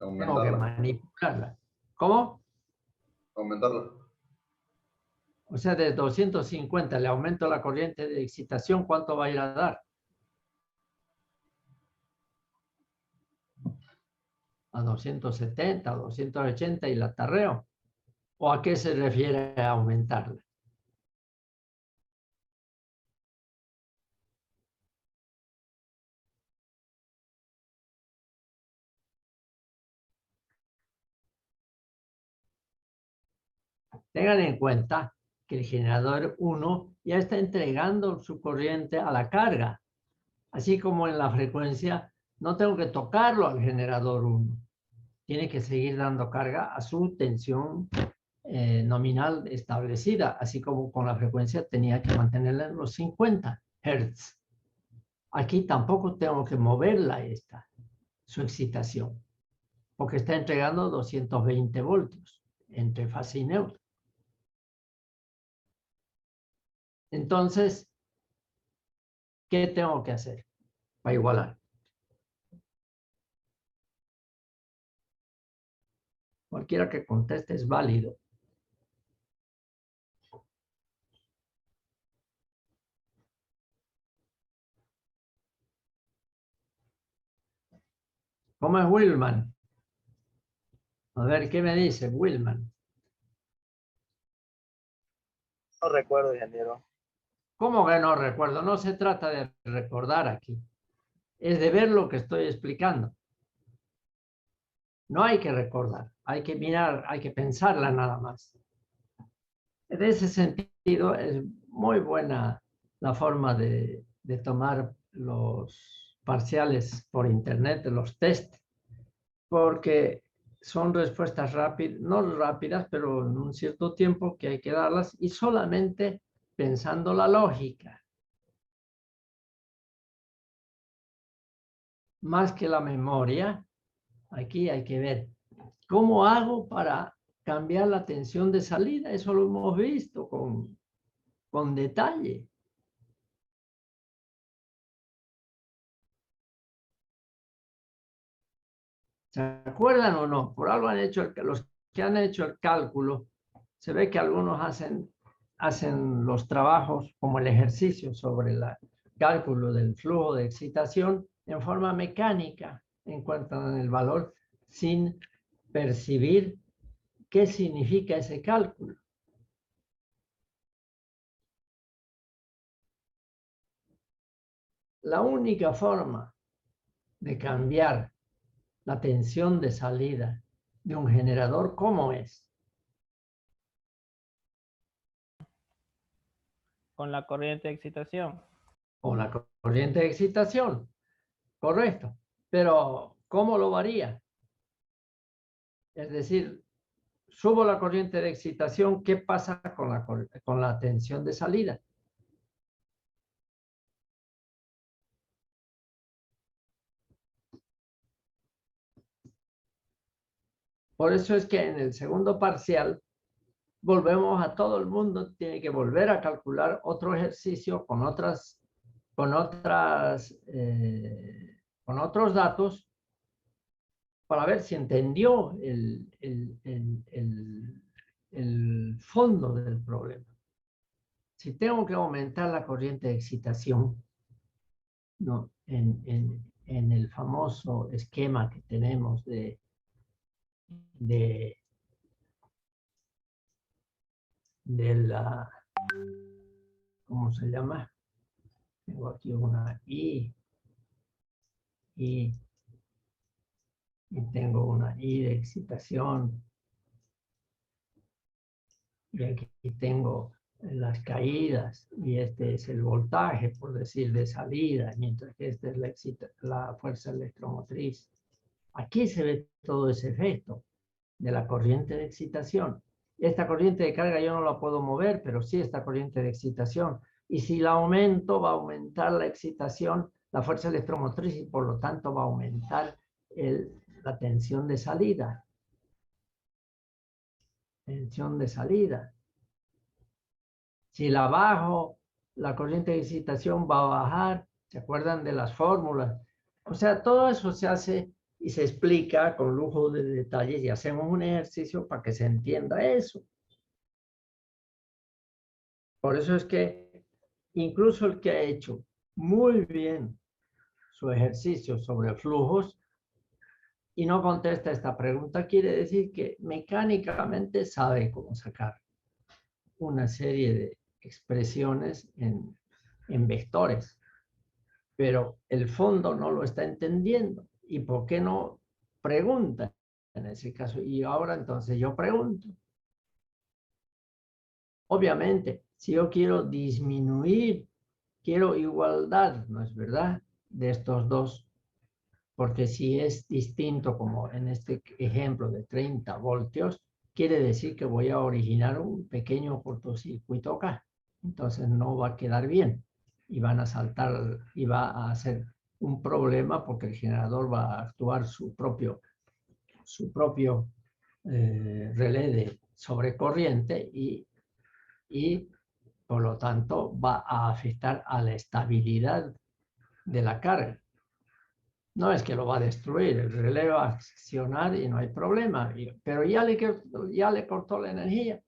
Tengo que manipularla. ¿Cómo? Aumentarla. O sea, de 250 le aumento la corriente de excitación, ¿cuánto va a ir a dar? A 270, a 280 y la atarreo. ¿O a qué se refiere a aumentarla? Tengan en cuenta que el generador 1 ya está entregando su corriente a la carga. Así como en la frecuencia, no tengo que tocarlo al generador 1. Tiene que seguir dando carga a su tensión nominal establecida, así como con la frecuencia tenía que mantenerla en los 50 Hz. Aquí tampoco tengo que moverla su excitación, porque está entregando 220 voltios entre fase y neutro. Entonces, ¿qué tengo que hacer para igualar? Cualquiera que conteste es válido. ¿Cómo es Willman? A ver, ¿qué me dice Willman? No recuerdo, ingeniero. ¿Cómo que no recuerdo? No se trata de recordar aquí. Es de ver lo que estoy explicando. No hay que recordar. Hay que mirar, hay que pensarla nada más. En ese sentido, es muy buena la forma de tomar los parciales por internet, los test, porque son respuestas rápidas, no rápidas, pero en un cierto tiempo que hay que darlas y solamente pensando la lógica, más que la memoria. Aquí hay que ver cómo hago para cambiar la tensión de salida. Eso lo hemos visto con detalle. ¿Se acuerdan o no? Por algo han hecho, los que han hecho el cálculo, se ve que algunos hacen los trabajos como el ejercicio sobre el cálculo del flujo de excitación en forma mecánica, encuentran el valor sin percibir qué significa ese cálculo. la única forma de cambiar la tensión de salida de un generador, ¿cómo es? Con la corriente de excitación. Con la corriente de excitación, correcto. Pero, ¿cómo lo varía? Es decir, subo la corriente de excitación, ¿qué pasa con la tensión de salida? Por eso es que en el segundo parcial volvemos a todo el mundo, tiene que volver a calcular otro ejercicio con otros datos para ver si entendió el fondo del problema. Si tengo que aumentar la corriente de excitación, ¿no? En el famoso esquema que tenemos de la, ¿cómo se llama? Tengo aquí una I, y tengo una I de excitación, y aquí tengo las caídas, y este es el voltaje, por decir, de salida, mientras que esta es la fuerza electromotriz. Aquí se ve todo ese efecto de la corriente de excitación. Esta corriente de carga yo no la puedo mover, pero sí esta corriente de excitación. Y si la aumento, va a aumentar la excitación, la fuerza electromotriz, y por lo tanto va a aumentar la tensión de salida. Tensión de salida. Si la bajo, la corriente de excitación va a bajar. ¿Se acuerdan de las fórmulas? O sea, todo eso se hace y se explica con lujo de detalles y hacemos un ejercicio para que se entienda eso. Por eso es que incluso el que ha hecho muy bien su ejercicio sobre flujos y no contesta esta pregunta, quiere decir que mecánicamente sabe cómo sacar una serie de expresiones en vectores, pero el fondo no lo está entendiendo. ¿Y por qué no pregunta en ese caso? Y ahora entonces yo pregunto. Obviamente, si yo quiero disminuir, quiero igualdad, ¿no es verdad?, de estos dos, porque si es distinto, como en este ejemplo de 30 voltios, quiere decir que voy a originar un pequeño cortocircuito acá. Entonces no va a quedar bien y van a saltar y va a ser un problema porque el generador va a actuar su propio relé de sobrecorriente y por lo tanto va a afectar a la estabilidad de la carga. No es que lo va a destruir, el relé va a accionar y no hay problema, pero ya le cortó la energía.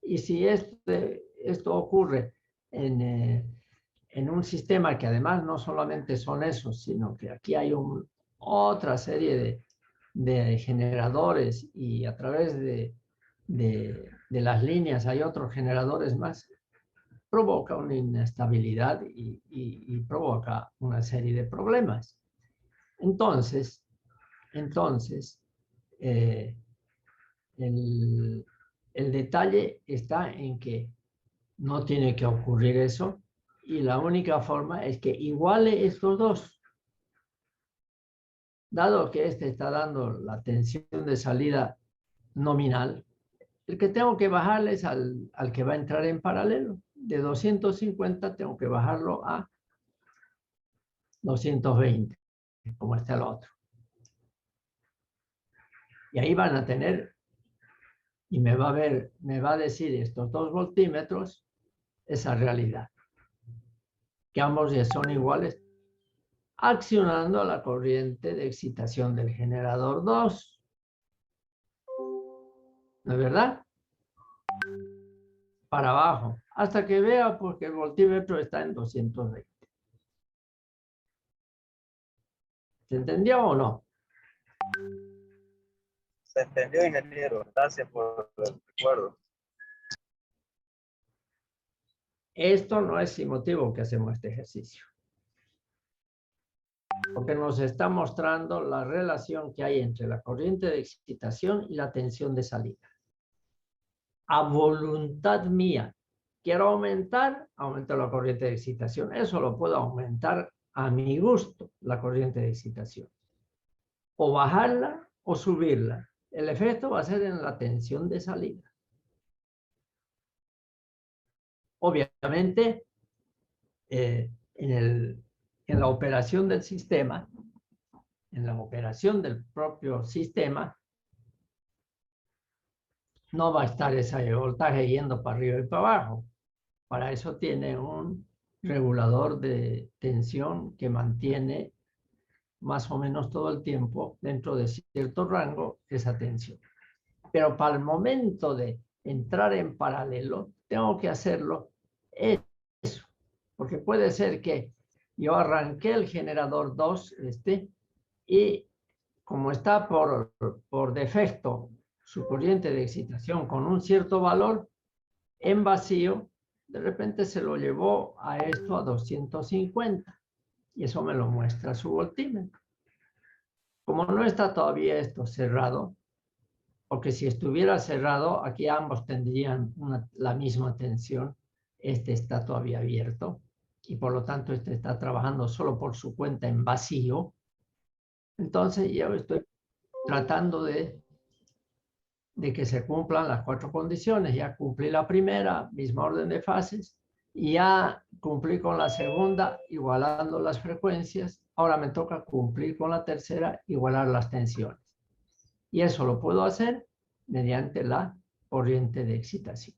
Y si esto ocurre en un sistema que además no solamente son esos, sino que aquí hay otra serie de generadores y a través de las líneas hay otros generadores más, provoca una inestabilidad y provoca una serie de problemas. Entonces el detalle está en que no tiene que ocurrir eso y la única forma es que iguale estos dos. Dado que este está dando la tensión de salida nominal, el que tengo que bajarle es al que va a entrar en paralelo. De 250 tengo que bajarlo a 220, como está el otro. Y ahí van a tener, y me va a decir estos 2 voltímetros, esa realidad. Que ambos ya son iguales, accionando la corriente de excitación del generador 2. ¿No es verdad? Para abajo, hasta que vea porque el voltímetro está en 220. ¿Se entendió o no? Se entendió, ingeniero. Gracias por el recuerdo. Esto no es sin motivo que hacemos este ejercicio. porque nos está mostrando la relación que hay entre la corriente de excitación y la tensión de salida. A voluntad mía, quiero aumentar, aumento la corriente de excitación. Eso lo puedo aumentar a mi gusto, la corriente de excitación. O bajarla o subirla. El efecto va a ser en la tensión de salida. Obviamente, en la operación del sistema, en la operación del propio sistema, no va a estar ese voltaje yendo para arriba y para abajo. Para eso tiene un regulador de tensión que mantiene más o menos todo el tiempo dentro de cierto rango esa tensión. Pero para el momento de entrar en paralelo, tengo que hacerlo eso. Porque puede ser que yo arranqué el generador 2, y como está por defecto su corriente de excitación con un cierto valor, en vacío, de repente se lo llevó a esto a 250. Y eso me lo muestra su voltímetro. Como no está todavía esto cerrado, porque si estuviera cerrado, aquí ambos tendrían la misma tensión. Este está todavía abierto y por lo tanto este está trabajando solo por su cuenta en vacío. Entonces yo estoy tratando de que se cumplan las 4 condiciones. Ya cumplí la primera, mismo orden de fases, y ya cumplí con la segunda, igualando las frecuencias. Ahora me toca cumplir con la tercera, igualar las tensiones. Y eso lo puedo hacer mediante la corriente de excitación.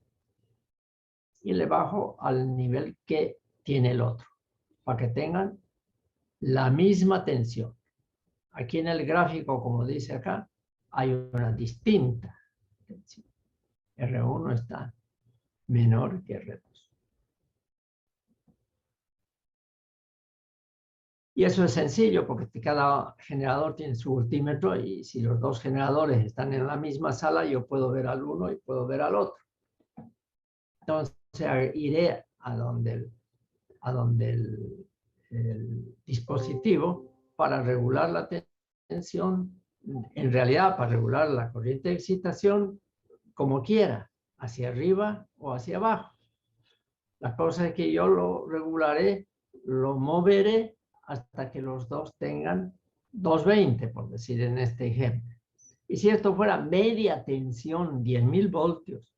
Y le bajo al nivel que tiene el otro, para que tengan la misma tensión. Aquí en el gráfico, como dice acá, hay una distinta tensión. R1 está menor que R2. Y eso es sencillo porque cada generador tiene su voltímetro y si los dos generadores están en la misma sala, yo puedo ver al uno y puedo ver al otro. Entonces iré a donde el dispositivo para regular la tensión, en realidad para regular la corriente de excitación como quiera, hacia arriba o hacia abajo. La cosa es que yo lo regularé, lo moveré hasta que los dos tengan 220, por decir en este ejemplo. Y si esto fuera media tensión, 10.000 voltios,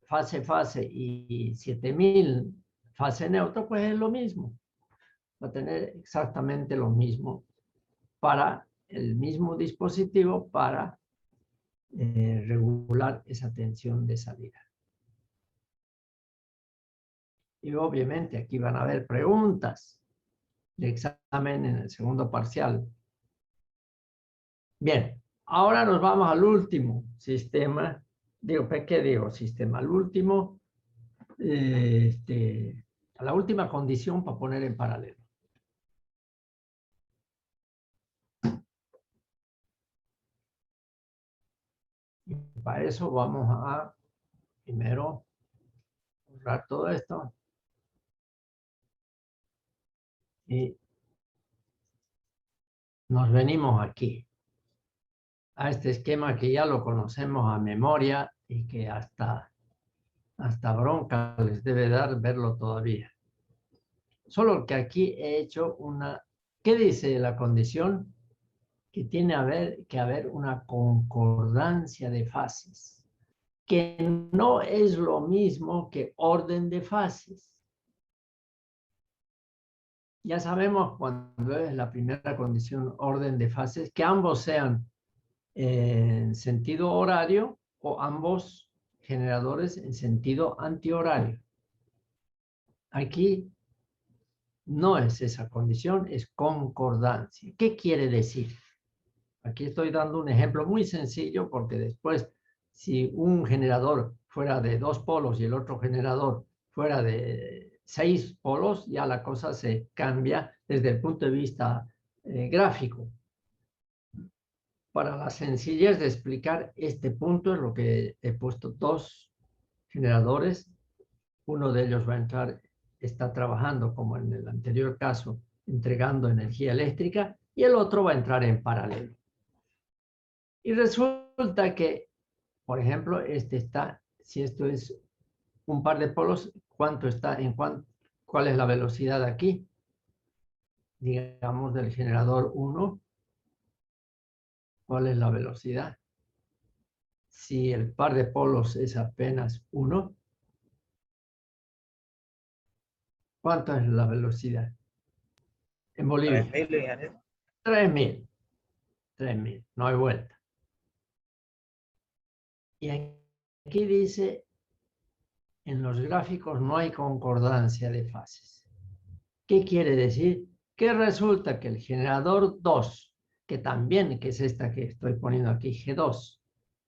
fase y 7.000 fase neutra, pues es lo mismo. Va a tener exactamente lo mismo para el mismo dispositivo para regular esa tensión de salida. Y obviamente aquí van a haber preguntas de examen en el segundo parcial. Bien, ahora nos vamos al último sistema. ¿Qué digo? Sistema. Al último, a la última condición para poner en paralelo. Y para eso vamos a primero borrar todo esto. Y nos venimos aquí, a este esquema que ya lo conocemos a memoria y que hasta bronca les debe dar verlo todavía. Solo que aquí he hecho ¿qué dice la condición? Que tiene que haber una concordancia de fases, que no es lo mismo que orden de fases. Ya sabemos cuando es la primera condición orden de fases, que ambos sean en sentido horario o ambos generadores en sentido antihorario. Aquí no es esa condición, es concordancia. ¿Qué quiere decir? Aquí estoy dando un ejemplo muy sencillo porque después, si un generador fuera de 2 polos y el otro generador fuera de 6 polos, ya la cosa se cambia desde el punto de vista gráfico. Para la sencillez de explicar este punto es lo que he puesto 2 generadores. Uno de ellos va a entrar, está trabajando como en el anterior caso entregando energía eléctrica, y el otro va a entrar en paralelo. Y resulta que, por ejemplo, este está, si esto es un par de polos, ¿cuánto está? ¿Cuál es la velocidad aquí? Digamos del generador 1. ¿Cuál es la velocidad? Si el par de polos es apenas 1, ¿cuánto es la velocidad? En Bolivia. 3000, ingeniero. 3000. 3000. No hay vuelta. Y aquí dice, en los gráficos no hay concordancia de fases. ¿Qué quiere decir? Que resulta que el generador 2, que también, que es esta que estoy poniendo aquí, G2,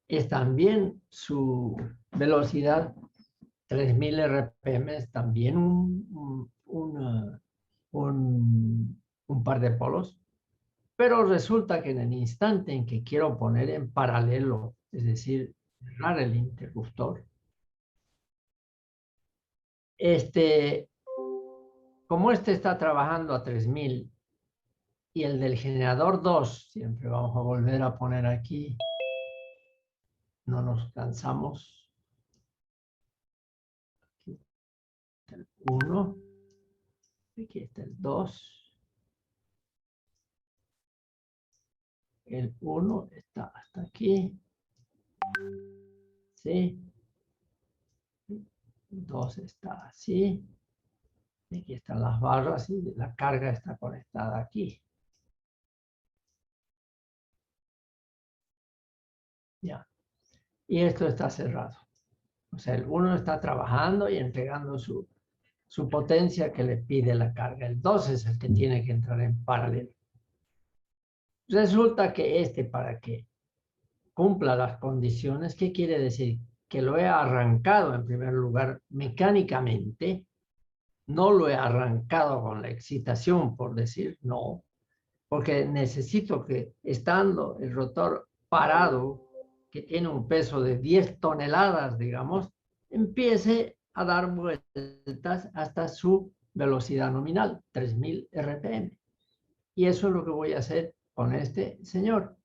es también su velocidad 3000 RPM, es también un par de polos, pero resulta que en el instante en que quiero poner en paralelo, es decir, cerrar el interruptor, como este está trabajando a 3000 y el del generador 2, siempre vamos a volver a poner aquí, no nos cansamos, aquí está el 1, aquí está el 2, el 1 está hasta aquí, ¿sí? El 2 está así, aquí están las barras y la carga está conectada aquí. Ya. Y esto está cerrado. O sea, el 1 está trabajando y entregando su potencia que le pide la carga. El 2 es el que tiene que entrar en paralelo. Resulta que para que cumpla las condiciones, ¿qué quiere decir? Que lo he arrancado en primer lugar mecánicamente, no lo he arrancado con la excitación, por decir, no, porque necesito que estando el rotor parado, que tiene un peso de 10 toneladas, digamos, empiece a dar vueltas hasta su velocidad nominal, 3000 RPM. Y eso es lo que voy a hacer con este señor.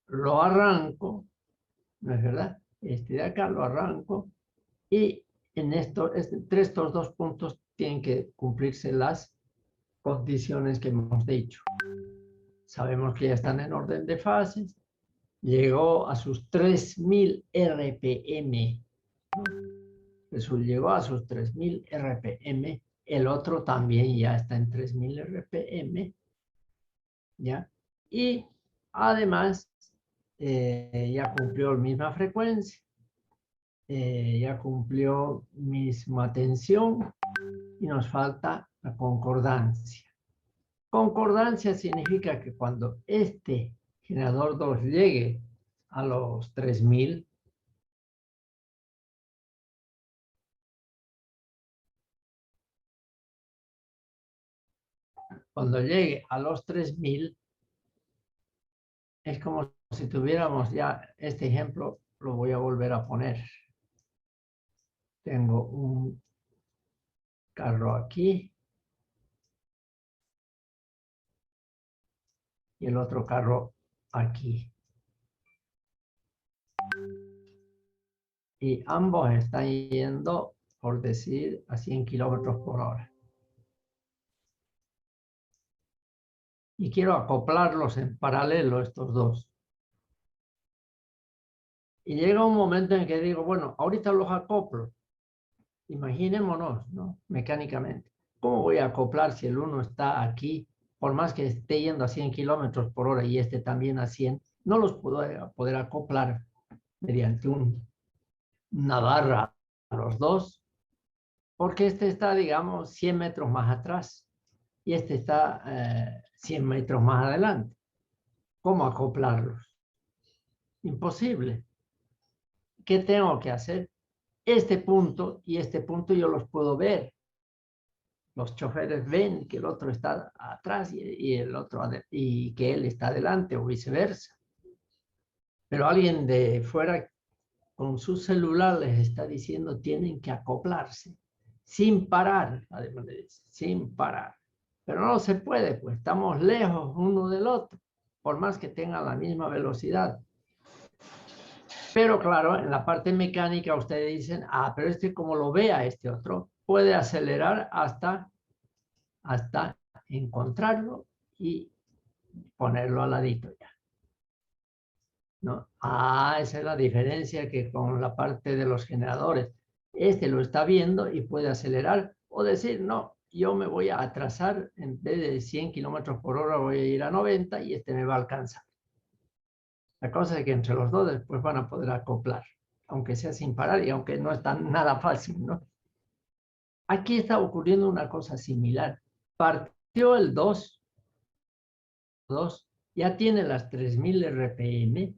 Lo arranco, ¿no es verdad? Este de acá lo arranco y entre estos dos puntos tienen que cumplirse las condiciones que hemos dicho. Sabemos que ya están en orden de fases. Llegó a sus 3000 RPM. Eso llegó a sus 3000 RPM. El otro también ya está en 3000 RPM. ¿Ya? Y además ya cumplió la misma frecuencia. Ya cumplió misma tensión. Y nos falta la concordancia. Concordancia significa que cuando este generador 2 llegue a los 3000, cuando llegue a los 3000, es como si tuviéramos ya este ejemplo, lo voy a volver a poner. Tengo un carro aquí y el otro carro aquí. Y ambos están yendo, por decir, a 100 kilómetros por hora. Y quiero acoplarlos en paralelo, estos dos. Y llega un momento en que digo, bueno, ahorita los acoplo. Imaginémonos, ¿no? Mecánicamente. ¿Cómo voy a acoplar si el uno está aquí? Por más que esté yendo a 100 kilómetros por hora y este también a 100, no los puedo poder acoplar mediante una barra a los dos, porque este está, digamos, 100 metros más atrás y este está 100 metros más adelante. ¿Cómo acoplarlos? Imposible. ¿Qué tengo que hacer? Este punto y este punto yo los puedo ver. Los choferes ven que el otro está atrás y el otro y que él está adelante o viceversa. Pero alguien de fuera con su celular les está diciendo tienen que acoplarse. sin parar, además le dice, sin parar. Pero no se puede, pues estamos lejos uno del otro, por más que tengan la misma velocidad. Pero claro, en la parte mecánica ustedes dicen, ah, pero este como lo vea este otro, puede acelerar hasta encontrarlo y ponerlo al ladito ya. ¿No? Ah, esa es la diferencia que con la parte de los generadores. Este lo está viendo y puede acelerar o decir, no, yo me voy a atrasar, en vez de 100 kilómetros por hora voy a ir a 90 y este me va a alcanzar. La cosa es que entre los dos después van a poder acoplar, aunque sea sin parar y aunque no es tan nada fácil, ¿no? Aquí está ocurriendo una cosa similar. Partió el 2, ya tiene las 3000 RPM,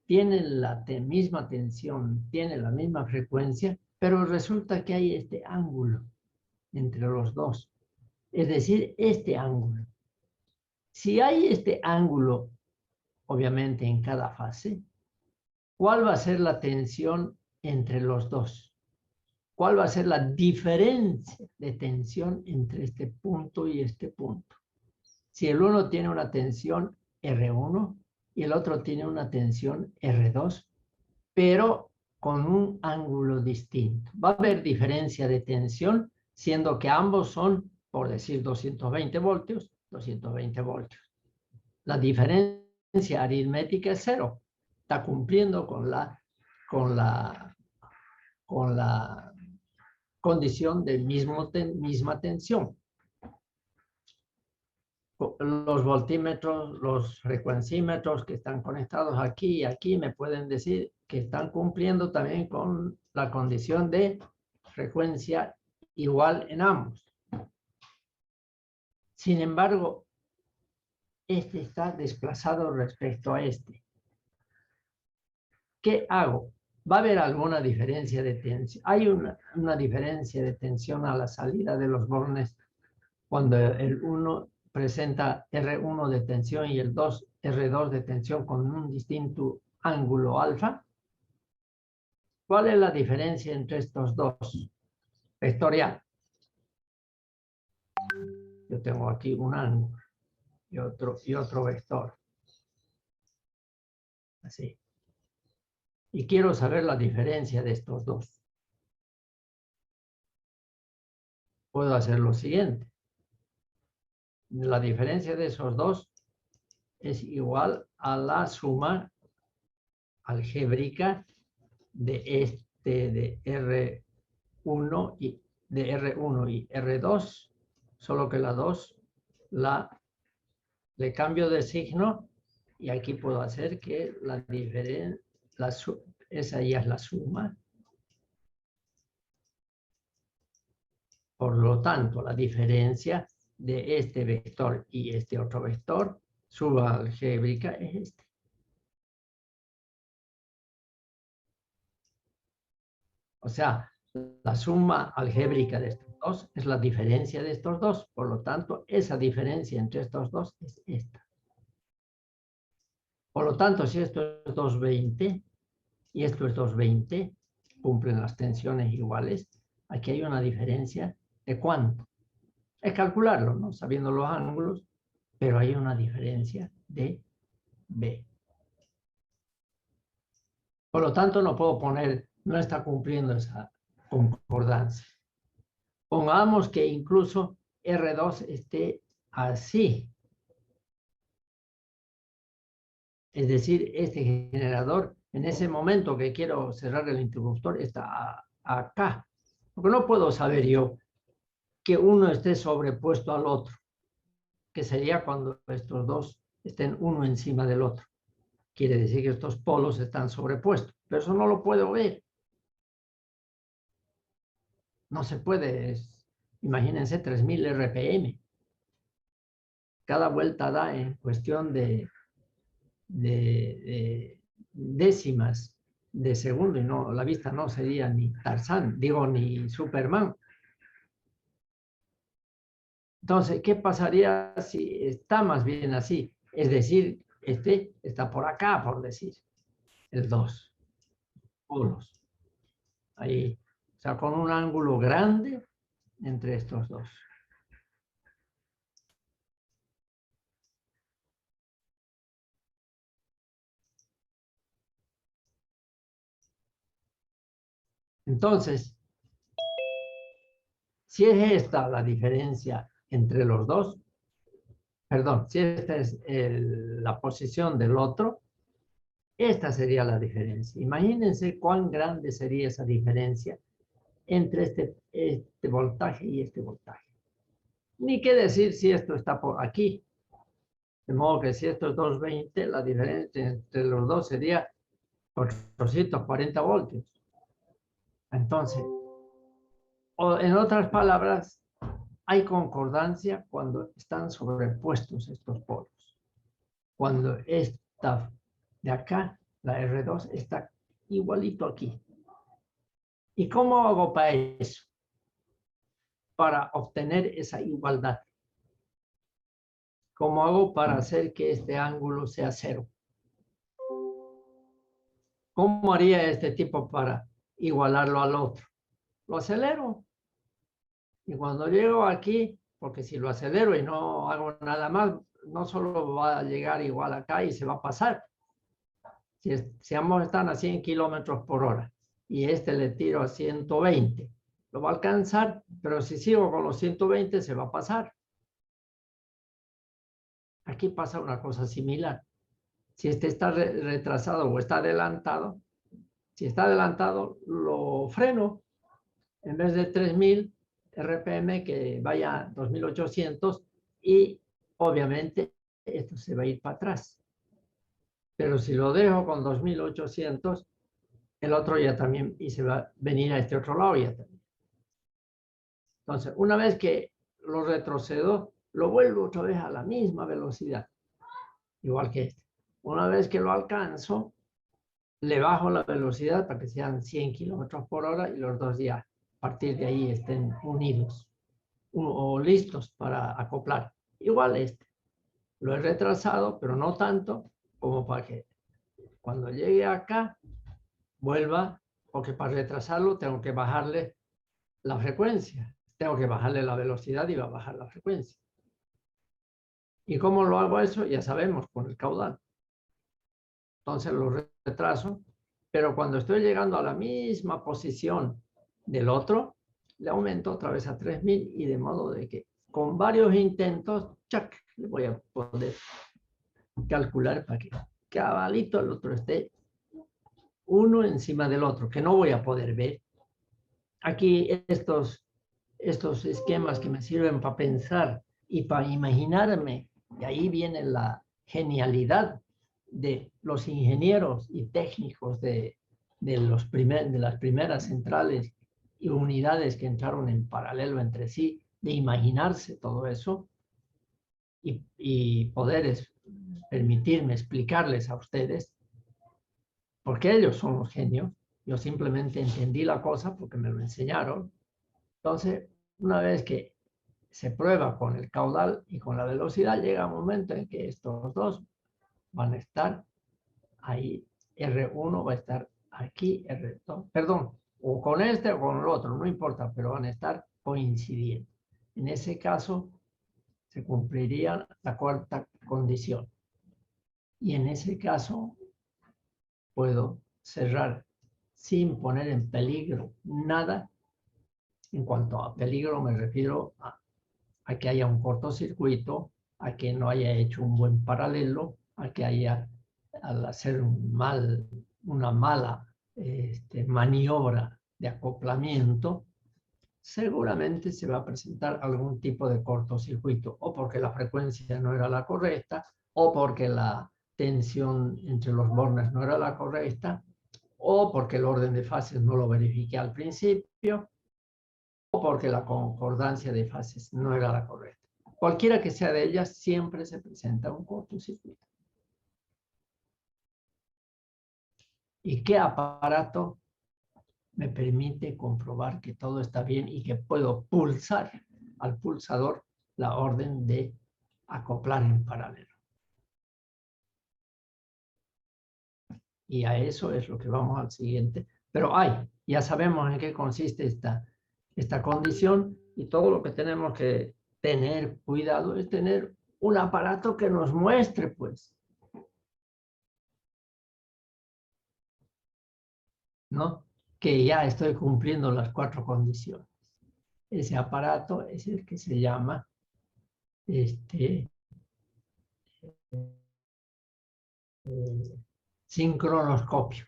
tiene la misma tensión, tiene la misma frecuencia, pero resulta que hay este ángulo entre los dos. Es decir, este ángulo. Si hay este ángulo, obviamente en cada fase, ¿cuál va a ser la tensión entre los dos? ¿Cuál va a ser la diferencia de tensión entre este punto y este punto? Si el uno tiene una tensión R1 y el otro tiene una tensión R2, pero con un ángulo distinto. Va a haber diferencia de tensión, siendo que ambos son, por decir, 220 voltios, 220 voltios. La diferencia aritmética es cero. Está cumpliendo con la condición de misma tensión. Los voltímetros, los frecuencímetros que están conectados aquí y aquí me pueden decir que están cumpliendo también con la condición de frecuencia igual en ambos. Sin embargo, este está desplazado respecto a este. ¿Qué hago? ¿Va a haber alguna diferencia de tensión? Hay una diferencia de tensión a la salida de los bornes cuando el 1 presenta R1 de tensión y el 2 R2 de tensión con un distinto ángulo alfa. ¿Cuál es la diferencia entre estos dos? Vectorial. Yo tengo aquí un ángulo y otro vector. Así. Y quiero saber la diferencia de estos dos. Puedo hacer lo siguiente. La diferencia de esos dos es igual a la suma algébrica de R1 y R2, solo que la 2 le cambio de signo y aquí puedo hacer que la diferencia, esa ya es la suma. Por lo tanto, la diferencia de este vector y este otro vector, su algébrica es este. O sea, la suma algébrica de estos dos es la diferencia de estos dos. Por lo tanto, esa diferencia entre estos dos es esta. Por lo tanto, si esto es 220 y esto es 220, cumplen las tensiones iguales, aquí hay una diferencia de ¿cuánto? Es calcularlo, ¿no? Sabiendo los ángulos, pero hay una diferencia de B. Por lo tanto, no puedo poner, no está cumpliendo esa concordancia. Pongamos que incluso R2 esté así. Es decir, este generador, en ese momento que quiero cerrar el interruptor, está acá. Porque no puedo saber yo que uno esté sobrepuesto al otro, que sería cuando estos dos estén uno encima del otro. Quiere decir que estos polos están sobrepuestos, pero eso no lo puedo ver. No se puede, imagínense 3000 RPM. Cada vuelta da en cuestión de décimas de segundo y no, la vista no sería ni Tarzán, digo ni Superman. Entonces, ¿qué pasaría si está más bien así? Es decir, este está por acá, por decir, el 2 polos. Ahí, o sea, con un ángulo grande entre estos dos. Entonces, si es esta la diferencia entre los dos, perdón, si esta es la posición del otro, esta sería la diferencia. Imagínense cuán grande sería esa diferencia entre este voltaje y este voltaje. Ni qué decir si esto está por aquí. De modo que si esto es 220, la diferencia entre los dos sería 440 voltios. Entonces, o en otras palabras, hay concordancia cuando están sobrepuestos estos polos. Cuando esta de acá, la R2, está igualito aquí. ¿Y cómo hago para eso? Para obtener esa igualdad. ¿Cómo hago para hacer que este ángulo sea cero? ¿Cómo haría este tipo para igualarlo al otro? Lo acelero. Y cuando llego aquí, porque si lo acelero y no hago nada más, no solo va a llegar igual acá y se va a pasar. Si ambos están a 100 kilómetros por hora y este le tiro a 120, lo va a alcanzar, pero si sigo con los 120 se va a pasar. Aquí pasa una cosa similar. Si este está retrasado o está adelantado, si está adelantado, lo freno. En vez de 3000 RPM, que vaya a 2800 y obviamente esto se va a ir para atrás. Pero si lo dejo con 2800, el otro ya también, y se va a venir a este otro lado ya también. Entonces, una vez que lo retrocedo, lo vuelvo otra vez a la misma velocidad, igual que este. Una vez que lo alcanzo, le bajo la velocidad para que sean 100 kilómetros por hora y los dos ya a partir de ahí estén unidos o listos para acoplar. Igual este. Lo he retrasado, pero no tanto como para que cuando llegue acá vuelva, porque para retrasarlo tengo que bajarle la frecuencia. Tengo que bajarle la velocidad y va a bajar la frecuencia. ¿Y cómo lo hago eso? Ya sabemos, con el caudal. Entonces lo retraso, pero cuando estoy llegando a la misma posición del otro, le aumento otra vez a 3000 y de modo de que con varios intentos, ¡chac!, le voy a poder calcular para que cabalito el otro esté uno encima del otro, que no voy a poder ver. Aquí estos esquemas que me sirven para pensar y para imaginarme, y ahí viene la genialidad de los ingenieros y técnicos de las primeras centrales y unidades que entraron en paralelo entre sí, de imaginarse todo eso y poder permitirme explicarles a ustedes, porque ellos son los genios. Yo simplemente entendí la cosa porque me lo enseñaron. Entonces, una vez que se prueba con el caudal y con la velocidad, llega un momento en que estos dos van a estar ahí. R1 va a estar aquí, R2, perdón, o con este o con el otro, no importa, pero van a estar coincidiendo. En ese caso, se cumpliría la cuarta condición. Y en ese caso, puedo cerrar sin poner en peligro nada. En cuanto a peligro, me refiero a que haya un cortocircuito, a que no haya hecho un buen paralelo, a que haya, al hacer una mala maniobra de acoplamiento, seguramente se va a presentar algún tipo de cortocircuito, o porque la frecuencia no era la correcta, o porque la tensión entre los bornes no era la correcta, o porque el orden de fases no lo verifiqué al principio, o porque la concordancia de fases no era la correcta. Cualquiera que sea de ellas, siempre se presenta un cortocircuito. ¿Y qué aparato me permite comprobar que todo está bien y que puedo pulsar al pulsador la orden de acoplar en paralelo? Y a eso es lo que vamos al siguiente. Pero ya sabemos en qué consiste esta condición. Y todo lo que tenemos que tener cuidado es tener un aparato que nos muestre, pues, ¿no? Que ya estoy cumpliendo las 4 condiciones. Ese aparato es el que se llama sincronoscopio.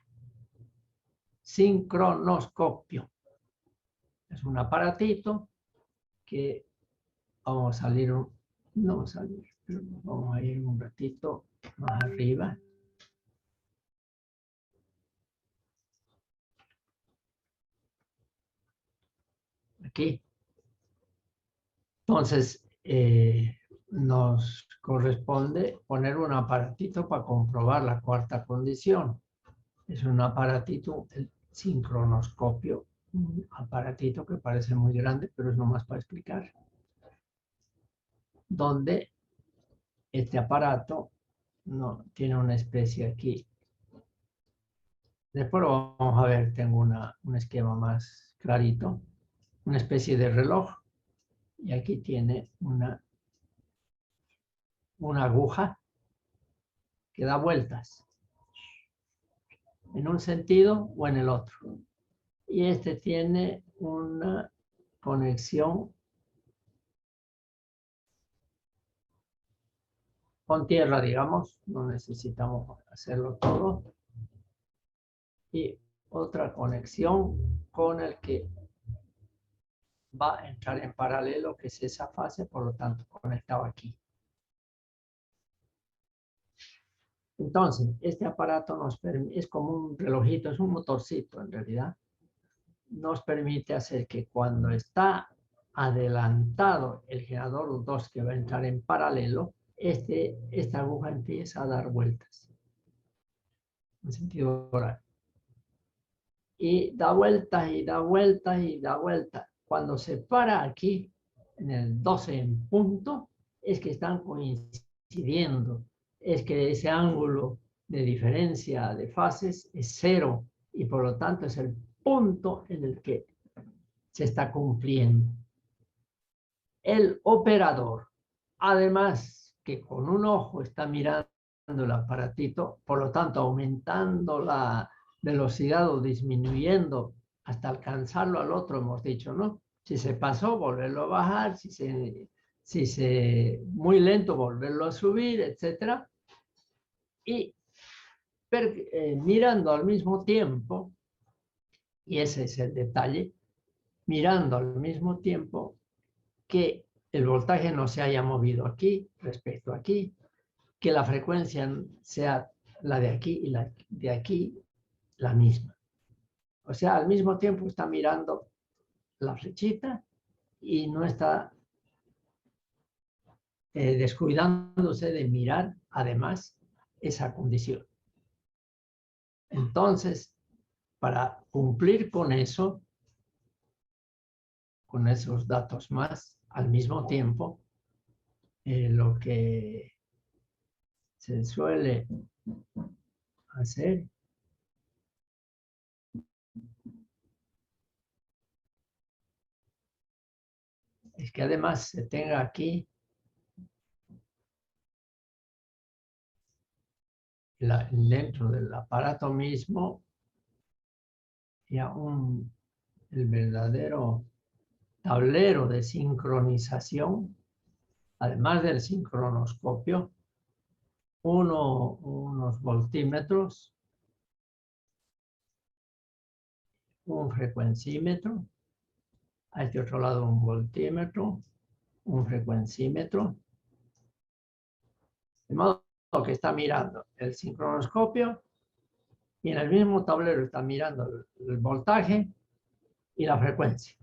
Sincronoscopio. Es un aparatito que vamos a salir, no vamos a salir, pero vamos a ir un ratito más arriba. Aquí. Entonces, nos corresponde poner un aparatito para comprobar la 4ª condición. Es un aparatito, el sincronoscopio, un aparatito que parece muy grande, pero es nomás para explicar. Donde este aparato no, tiene una especie aquí. Después lo vamos a ver, tengo un esquema más clarito. Una especie de reloj. Y aquí tiene una aguja que da vueltas en un sentido o en el otro. Y este tiene una conexión con tierra, digamos, no necesitamos hacerlo todo. Y otra conexión con el que va a entrar en paralelo, que es esa fase, por lo tanto, conectado aquí. Entonces, este aparato nos permite, es como un relojito, es un motorcito en realidad, nos permite hacer que cuando está adelantado el generador 2 que va a entrar en paralelo, esta aguja empieza a dar vueltas en sentido horario. Y da vueltas y da vueltas y da vueltas. Cuando se para aquí, en el 12 en punto, es que están coincidiendo. Es que ese ángulo de diferencia de fases es 0 y por lo tanto es el punto en el que se está cumpliendo. El operador, además que con un ojo está mirando el aparatito, por lo tanto aumentando la velocidad o disminuyendo hasta alcanzarlo al otro, hemos dicho, ¿no? Si se pasó, volverlo a bajar, si muy lento, volverlo a subir, etc. Y mirando al mismo tiempo, y ese es el detalle, mirando al mismo tiempo que el voltaje no se haya movido aquí respecto a aquí, que la frecuencia sea la de aquí y la de aquí la misma. O sea, al mismo tiempo está mirando la flechita y no está descuidándose de mirar además esa condición. Entonces, para cumplir con eso, con esos datos más al mismo tiempo, lo que se suele hacer es que además se tenga aquí dentro del aparato mismo ya el verdadero tablero de sincronización, además del sincronoscopio, unos voltímetros, un frecuencímetro, a este otro lado un voltímetro, un frecuencímetro, de modo que está mirando el sincronoscopio y en el mismo tablero está mirando el voltaje y la frecuencia.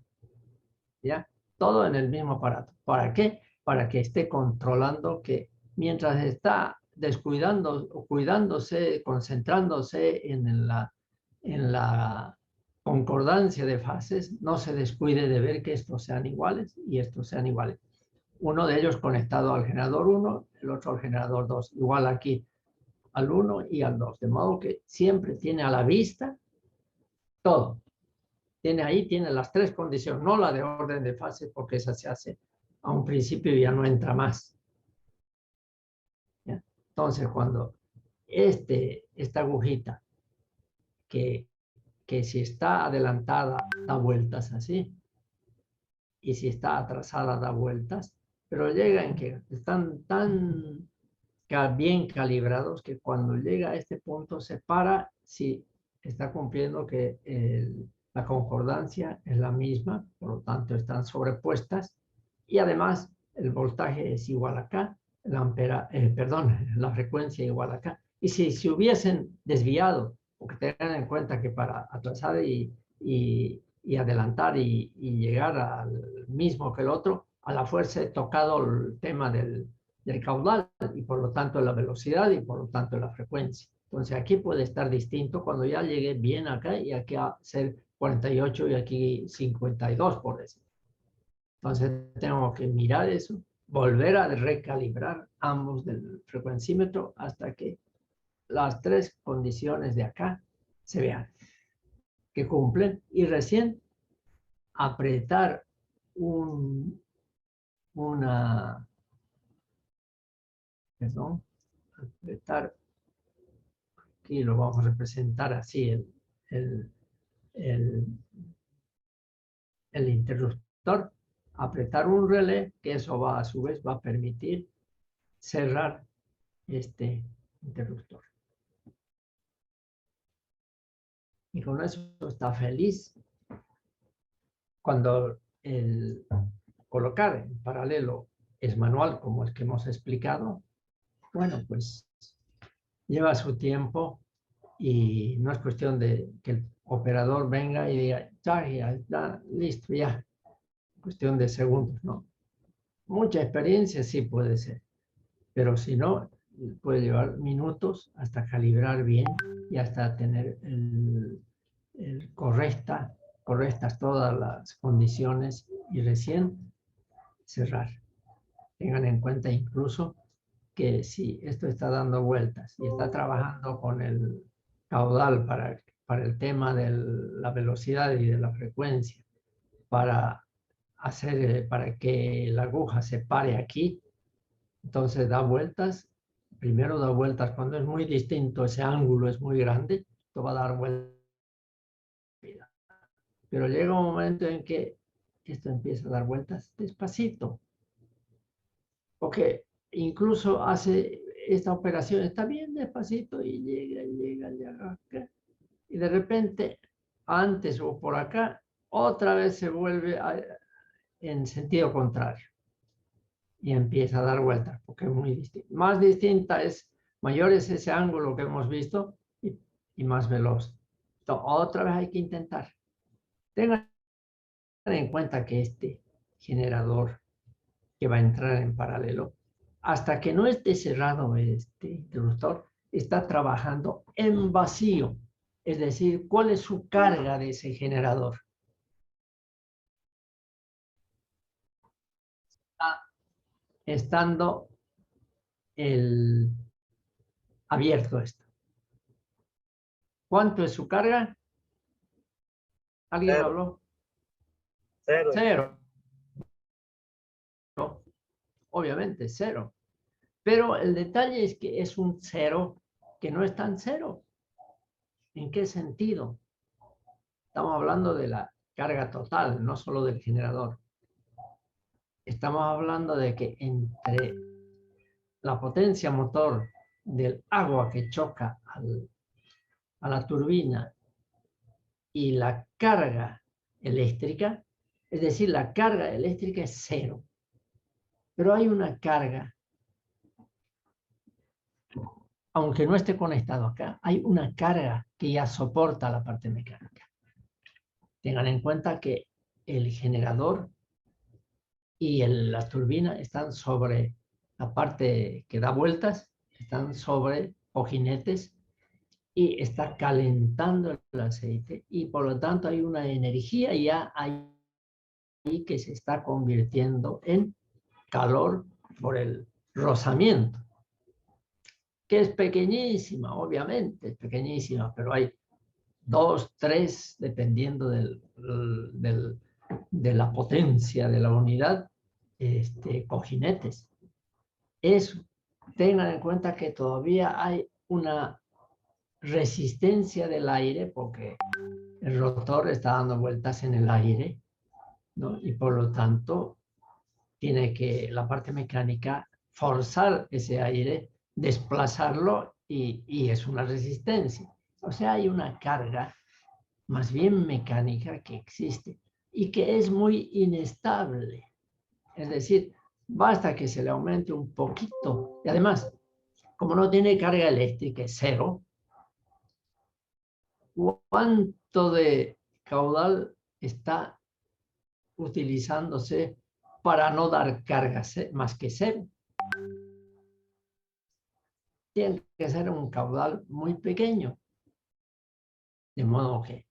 ¿Ya? Todo en el mismo aparato. ¿Para qué? Para que esté controlando que mientras está descuidando, cuidándose, concentrándose en la concordancia de fases, no se descuide de ver que estos sean iguales y estos sean iguales. Uno de ellos conectado al generador 1, el otro al generador 2. Igual aquí al 1 y al 2. De modo que siempre tiene a la vista todo. tiene las tres condiciones, no la de orden de fase, porque esa se hace a un principio y ya no entra más. ¿Ya? Entonces, cuando esta agujita, que si está adelantada, da vueltas así, y si está atrasada, da vueltas, pero llega en que están tan bien calibrados que cuando llega a este punto se para si está cumpliendo que la concordancia es la misma, por lo tanto están sobrepuestas, y además el voltaje es igual acá, la frecuencia igual acá. Y si se hubiesen desviado, porque tengan en cuenta que para atrasar y adelantar y llegar al mismo que el otro, a la fuerza he tocado el tema del caudal y por lo tanto la velocidad y por lo tanto la frecuencia. Entonces aquí puede estar distinto cuando ya llegue bien acá y aquí a ser 48 y aquí 52 por decir. Entonces tengo que mirar eso, volver a recalibrar ambos del frecuencímetro hasta que las tres condiciones de acá se vean que cumplen y recién apretar apretar, aquí lo vamos a representar así, el interruptor, apretar un relé, que eso va a su vez va a permitir cerrar este interruptor. Y con eso está feliz. Cuando el colocar en paralelo es manual, como el que hemos explicado, bueno, pues lleva su tiempo y no es cuestión de que el operador venga y diga, ya está listo, ya. Cuestión de segundos, ¿no? Mucha experiencia sí puede ser, pero si no, puede llevar minutos hasta calibrar bien y hasta tener correctas todas las condiciones y recién cerrar. Tengan en cuenta incluso que si esto está dando vueltas y está trabajando con el caudal para el tema de la velocidad y de la frecuencia, para que la aguja se pare aquí, entonces da vueltas. Primero da vueltas cuando es muy distinto, ese ángulo es muy grande, esto va a dar vueltas. Pero llega un momento en que esto empieza a dar vueltas despacito. Porque incluso hace esta operación, está bien despacito y llega acá. Y de repente, antes o por acá, otra vez se vuelve en sentido contrario. Y empieza a dar vueltas, porque es muy distinto. Más distinta mayor es ese ángulo que hemos visto y más veloz. Entonces, otra vez hay que intentar. Tengan en cuenta que este generador que va a entrar en paralelo, hasta que no esté cerrado este interruptor, está trabajando en vacío. Es decir, ¿cuál es su carga de ese generador? Está estando abierto esto. ¿Cuánto es su carga? ¿Alguien Cero. habló? Cero. Cero. No, obviamente, cero. Pero el detalle es que es un cero que no es tan cero. ¿En qué sentido? Estamos hablando de la carga total, no solo del generador. Estamos hablando de que entre la potencia motor del agua que choca a la turbina y la carga eléctrica, es decir, la carga eléctrica es cero. Pero hay una carga, aunque no esté conectado acá, hay una carga que ya soporta la parte mecánica. Tengan en cuenta que el generador y la turbina están sobre la parte que da vueltas, están sobre cojinetes y está calentando el aceite y por lo tanto hay una energía ya ahí que se está convirtiendo en calor por el rozamiento, que es pequeñísima, obviamente, es pequeñísima, pero hay 2, 3, dependiendo de la potencia de la unidad, cojinetes. Eso, tengan en cuenta que todavía hay una resistencia del aire porque el rotor está dando vueltas en el aire, ¿no? Y por lo tanto tiene que la parte mecánica forzar ese aire, desplazarlo y es una resistencia. O sea, hay una carga más bien mecánica que existe y que es muy inestable. Es decir, basta que se le aumente un poquito. Y además, como no tiene carga eléctrica, es cero, ¿cuánto de caudal está utilizándose para no dar carga más que cero? Tiene que ser un caudal muy pequeño. De modo que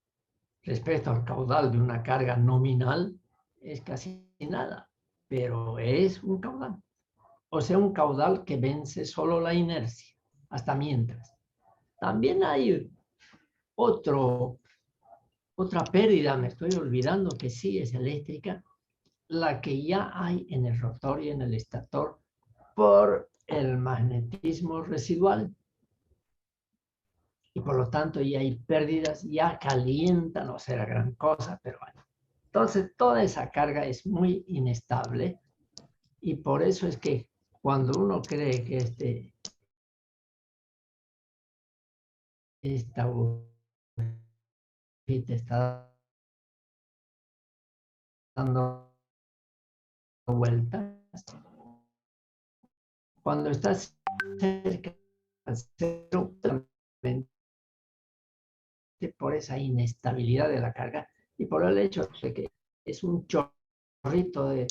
respecto al caudal de una carga nominal es casi nada, pero es un caudal. O sea, un caudal que vence solo la inercia, hasta mientras. También hay otra pérdida, me estoy olvidando que sí es eléctrica, la que ya hay en el rotor y en el estator por el magnetismo residual. Y por lo tanto ya hay pérdidas, ya calienta, no será gran cosa, pero bueno. Entonces toda esa carga es muy inestable y por eso es que cuando uno cree que esta agujita está dando vueltas, cuando estás cerca al cero, por esa inestabilidad de la carga y por el hecho de que es un chorrito de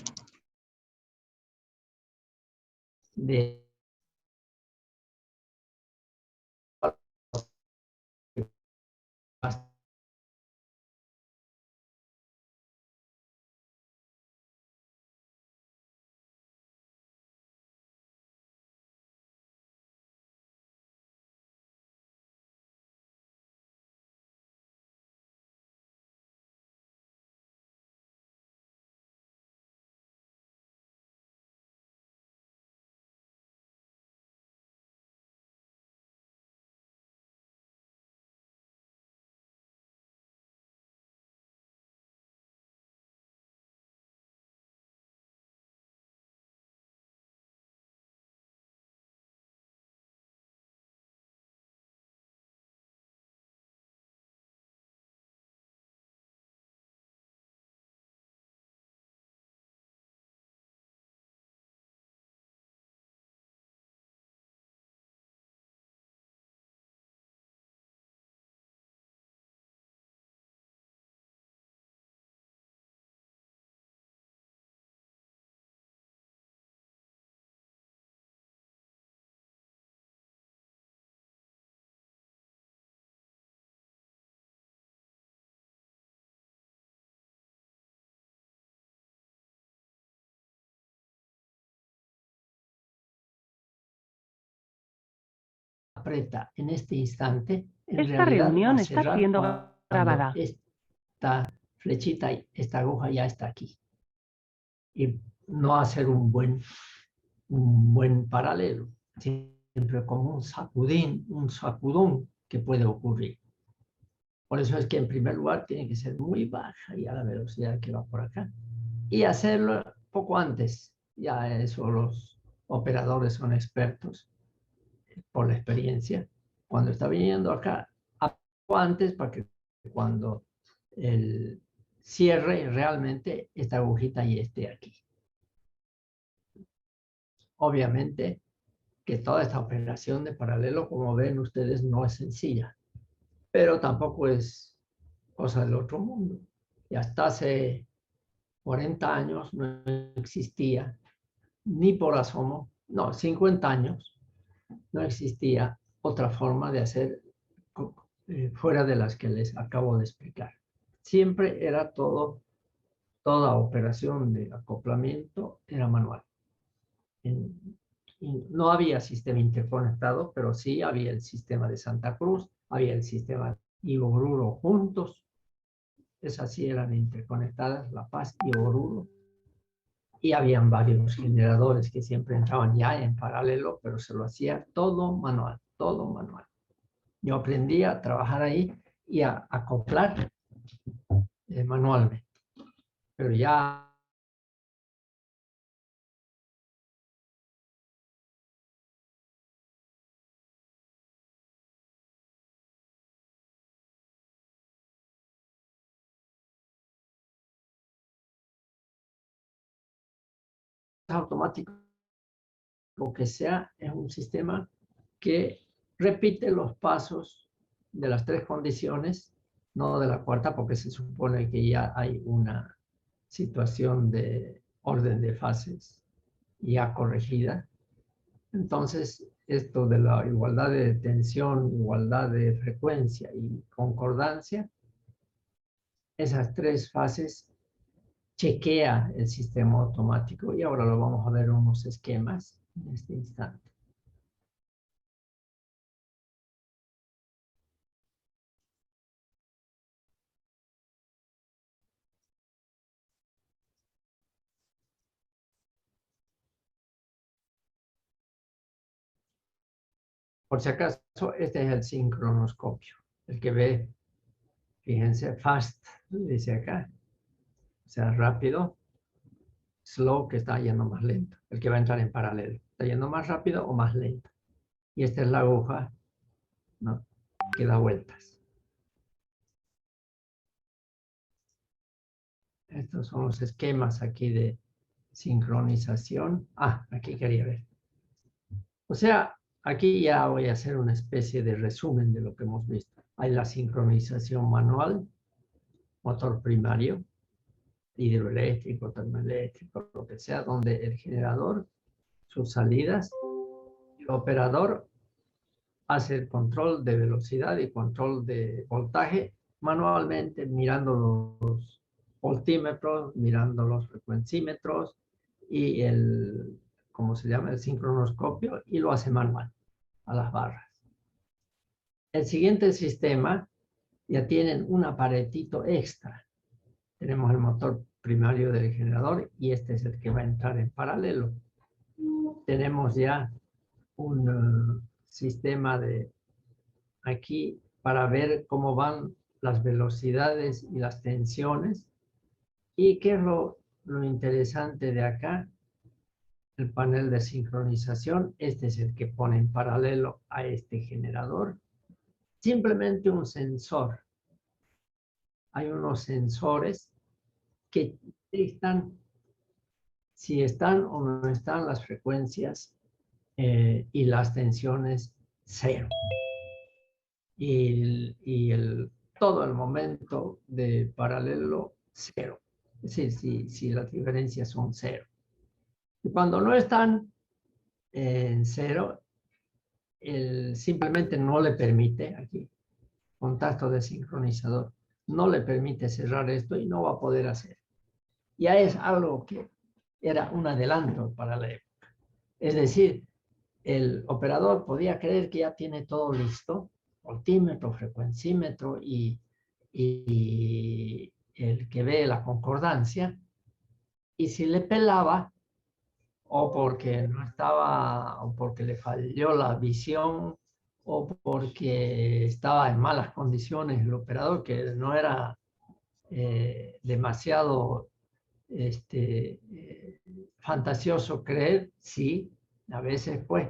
aprieta en este instante, en Esta realidad va reunión a está cerrar siendo cuando grabada. esta flechita, esta aguja ya está aquí. Y no hacer un buen paralelo, siempre como un sacudón que puede ocurrir. Por eso es que en primer lugar tiene que ser muy baja ya la velocidad que va por acá. Y hacerlo poco antes. Ya eso los operadores son expertos por la experiencia. Cuando está viniendo acá, poco antes para que cuando el cierre realmente esta agujita ya esté aquí. Obviamente que toda esta operación de paralelo, como ven ustedes, no es sencilla, pero tampoco es cosa del otro mundo. Y hasta hace 40 años no existía, ni por asomo, no, 50 años, no existía otra forma de hacer fuera de las que les acabo de explicar. Siempre era toda operación de acoplamiento era manual. No había sistema interconectado, pero sí había el sistema de Santa Cruz, había el sistema y Oruro juntos. Esas sí eran interconectadas, La Paz y Oruro. Y habían varios generadores que siempre entraban ya en paralelo, pero se lo hacía todo manual, todo manual. Yo aprendí a trabajar ahí y a acoplar manualmente. Pero ya automático, lo que sea, es un sistema que repite los pasos de las tres condiciones, no de la cuarta, porque se supone que ya hay una situación de orden de fases ya corregida. Entonces, esto de la igualdad de tensión, igualdad de frecuencia y concordancia, esas tres fases chequea el sistema automático y ahora lo vamos a ver en unos esquemas en este instante. Por si acaso, este es el sincronoscopio, el que ve, fíjense, fast, dice acá, o sea, rápido, slow, que está yendo más lento, el que va a entrar en paralelo, está yendo más rápido o más lento. Y esta es la aguja, ¿no?, que da vueltas. Estos son los esquemas aquí de sincronización. Ah, aquí quería ver. O sea, aquí ya voy a hacer una especie de resumen de lo que hemos visto. Hay la sincronización manual, motor primario, hidroeléctrico, termoeléctrico, lo que sea, donde el generador, sus salidas, el operador hace el control de velocidad y control de voltaje manualmente, mirando los voltímetros, mirando los frecuencímetros y el, ¿cómo se llama?, el sincronoscopio, y lo hace manual a las barras. El siguiente sistema ya tienen un aparatito extra. Tenemos el motor primario del generador y este es el que va a entrar en paralelo. Tenemos ya un sistema de aquí para ver cómo van las velocidades y las tensiones. ¿Y qué es lo interesante de acá? El panel de sincronización. Este es el que pone en paralelo a este generador. Simplemente un sensor. Hay unos sensores que detectan si están o no están las frecuencias y las tensiones cero. Todo el momento de paralelo cero. Es decir, si las diferencias son cero. Y cuando no están en cero, simplemente no le permite, aquí, contacto de sincronizador, no le permite cerrar esto y no va a poder hacer. Ya es algo que era un adelanto para la época. Es decir, el operador podía creer que ya tiene todo listo, voltímetro, frecuencímetro y el que ve la concordancia, y si le pelaba, o porque no estaba, o porque le falló la visión, o porque estaba en malas condiciones el operador, que no era demasiado fantasioso creer, sí, a veces pues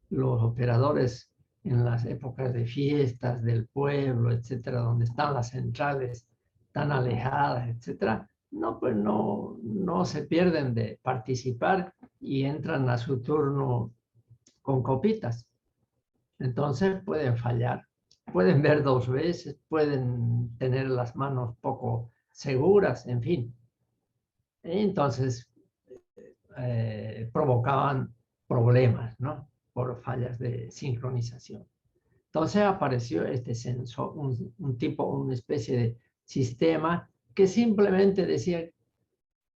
los operadores en las épocas de fiestas del pueblo, etcétera, donde están las centrales tan alejadas, etcétera, no, pues no se pierden de participar y entran a su turno con copitas. Entonces pueden fallar, pueden ver dos veces, pueden tener las manos poco seguras, en fin. Entonces provocaban problemas, ¿no?, por fallas de sincronización. Entonces apareció este sensor, una especie de sistema que simplemente decía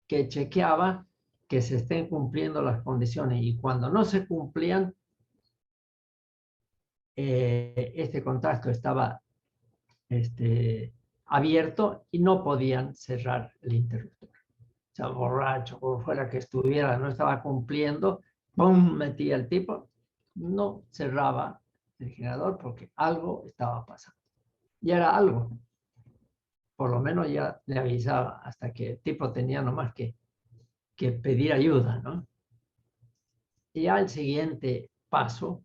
que chequeaba que se estén cumpliendo las condiciones, y cuando no se cumplían, este contacto estaba abierto y no podían cerrar el interruptor. O sea, borracho, como fuera que estuviera, no estaba cumpliendo, ¡pum!, metía el tipo, no cerraba el generador porque algo estaba pasando. Y era algo. Por lo menos ya le avisaba hasta que el tipo tenía nomás que pedir ayuda, ¿no? Y ya el siguiente paso,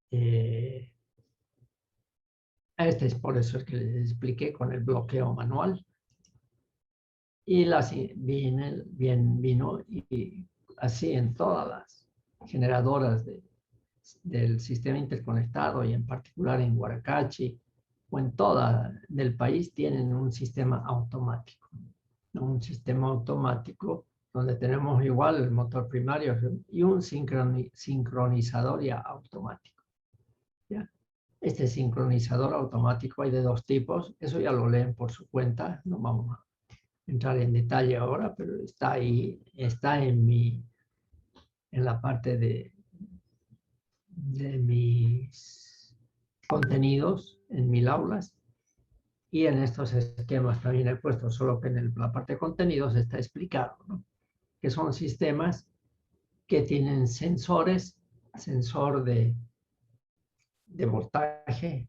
este es por eso es que les expliqué con el bloqueo manual. Y vino y así en todas las generadoras del sistema interconectado y en particular en Huaracachi o en toda del país tienen un sistema automático. Un sistema automático donde tenemos igual el motor primario y un sincronizador ya automático. ¿Ya? Este sincronizador automático hay de dos tipos, eso ya lo leen por su cuenta, no vamos a entrar en detalle ahora, pero está ahí, está en la parte de mis contenidos, en mil aulas, y en estos esquemas también he puesto, solo que en la parte de contenidos está explicado, ¿no? Que son sistemas que tienen sensores, sensor de voltaje,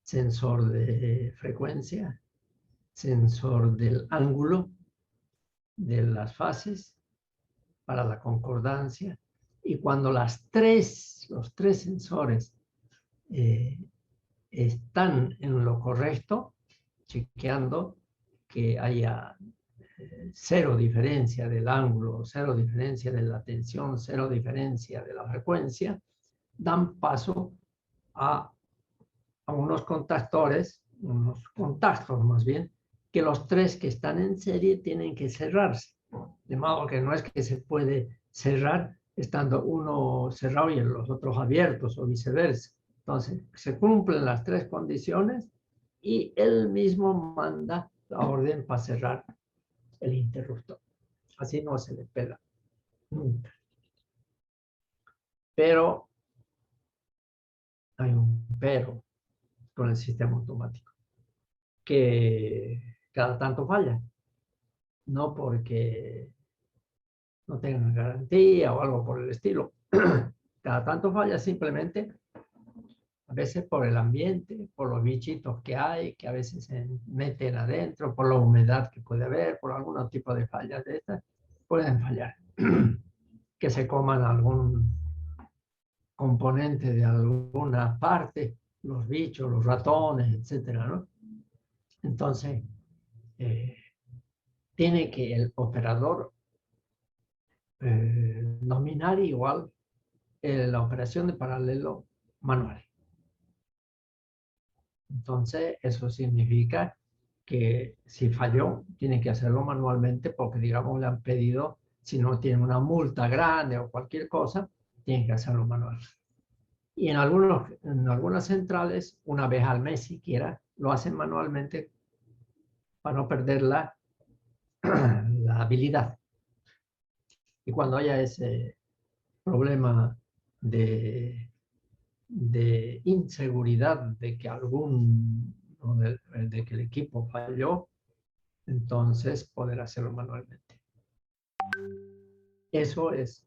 sensor de frecuencia, sensor del ángulo de las fases para la concordancia. Y cuando los tres sensores están en lo correcto, chequeando que haya cero diferencia del ángulo, cero diferencia de la tensión, cero diferencia de la frecuencia, dan paso a unos contactores, unos contactos más bien, que los tres que están en serie tienen que cerrarse. De modo que no es que se puede cerrar estando uno cerrado y los otros abiertos o viceversa. Entonces, se cumplen las tres condiciones y él mismo manda la orden para cerrar el interruptor. Así no se le pela nunca. Pero hay un pero con el sistema automático, que cada tanto falla. No porque no tengan garantía o algo por el estilo. Cada tanto falla simplemente, a veces por el ambiente, por los bichitos que hay, que a veces se meten adentro, por la humedad que puede haber, por algún tipo de fallas de estas, pueden fallar. Que se coman algún componente de alguna parte, los bichos, los ratones, etcétera, ¿no? Entonces, tiene que el operador nominar igual la operación de paralelo manual. Entonces, eso significa que si falló, tiene que hacerlo manualmente porque, digamos, le han pedido, si no tiene una multa grande o cualquier cosa, tiene que hacerlo manual. Y en algunas centrales, una vez al mes siquiera, lo hacen manualmente para no perder la habilidad. Y cuando haya ese problema de inseguridad de que de que el equipo falló, entonces poder hacerlo manualmente. Eso es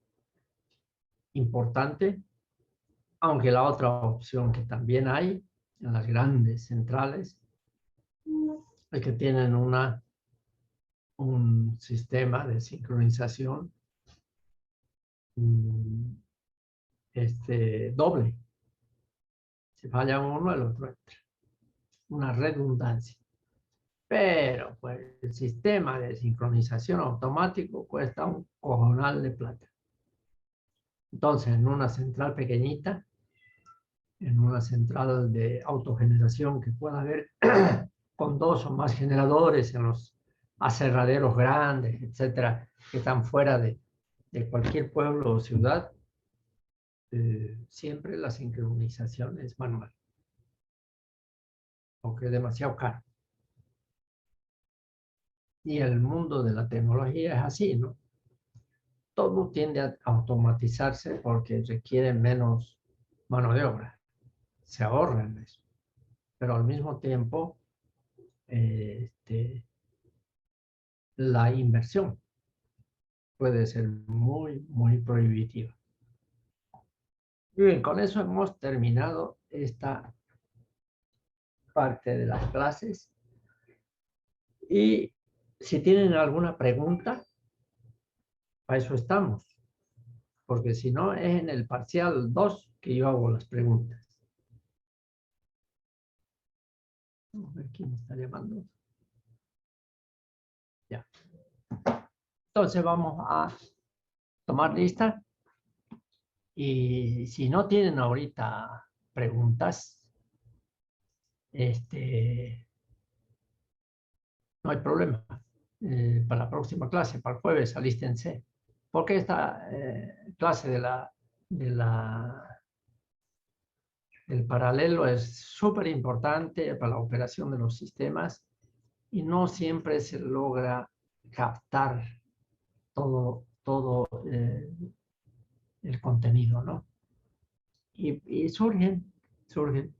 importante, aunque la otra opción que también hay en las grandes centrales es que tienen un sistema de sincronización doble. Si falla uno, el otro entra. Una redundancia. Pero pues el sistema de sincronización automático cuesta un cojonal de plata. Entonces, en una central pequeñita, en una central de autogeneración que pueda haber con 2 o más generadores en los aserraderos grandes, etcétera, que están fuera de cualquier pueblo o ciudad, siempre la sincronización es manual, porque es demasiado caro. Y el mundo de la tecnología es así, ¿no? Todo tiende a automatizarse porque requiere menos mano de obra. Se ahorra en eso. pero al mismo tiempo la inversión puede ser muy, muy prohibitiva. Y bien, con eso hemos terminado esta parte de las clases. Y si tienen alguna pregunta, para eso estamos. Porque si no, es en el parcial 2 que yo hago las preguntas. Vamos a ver quién me está llamando. Ya. Entonces vamos a tomar lista. Y si no tienen ahorita preguntas, no hay problema. Para la próxima clase, para el jueves, alístense. Porque esta clase del paralelo es súper importante para la operación de los sistemas y no siempre se logra captar todo el contenido, ¿no? Y surgen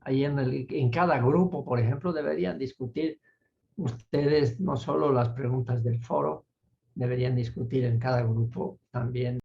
ahí en cada grupo, por ejemplo, deberían discutir ustedes no solo las preguntas del foro, deberían discutir en cada grupo también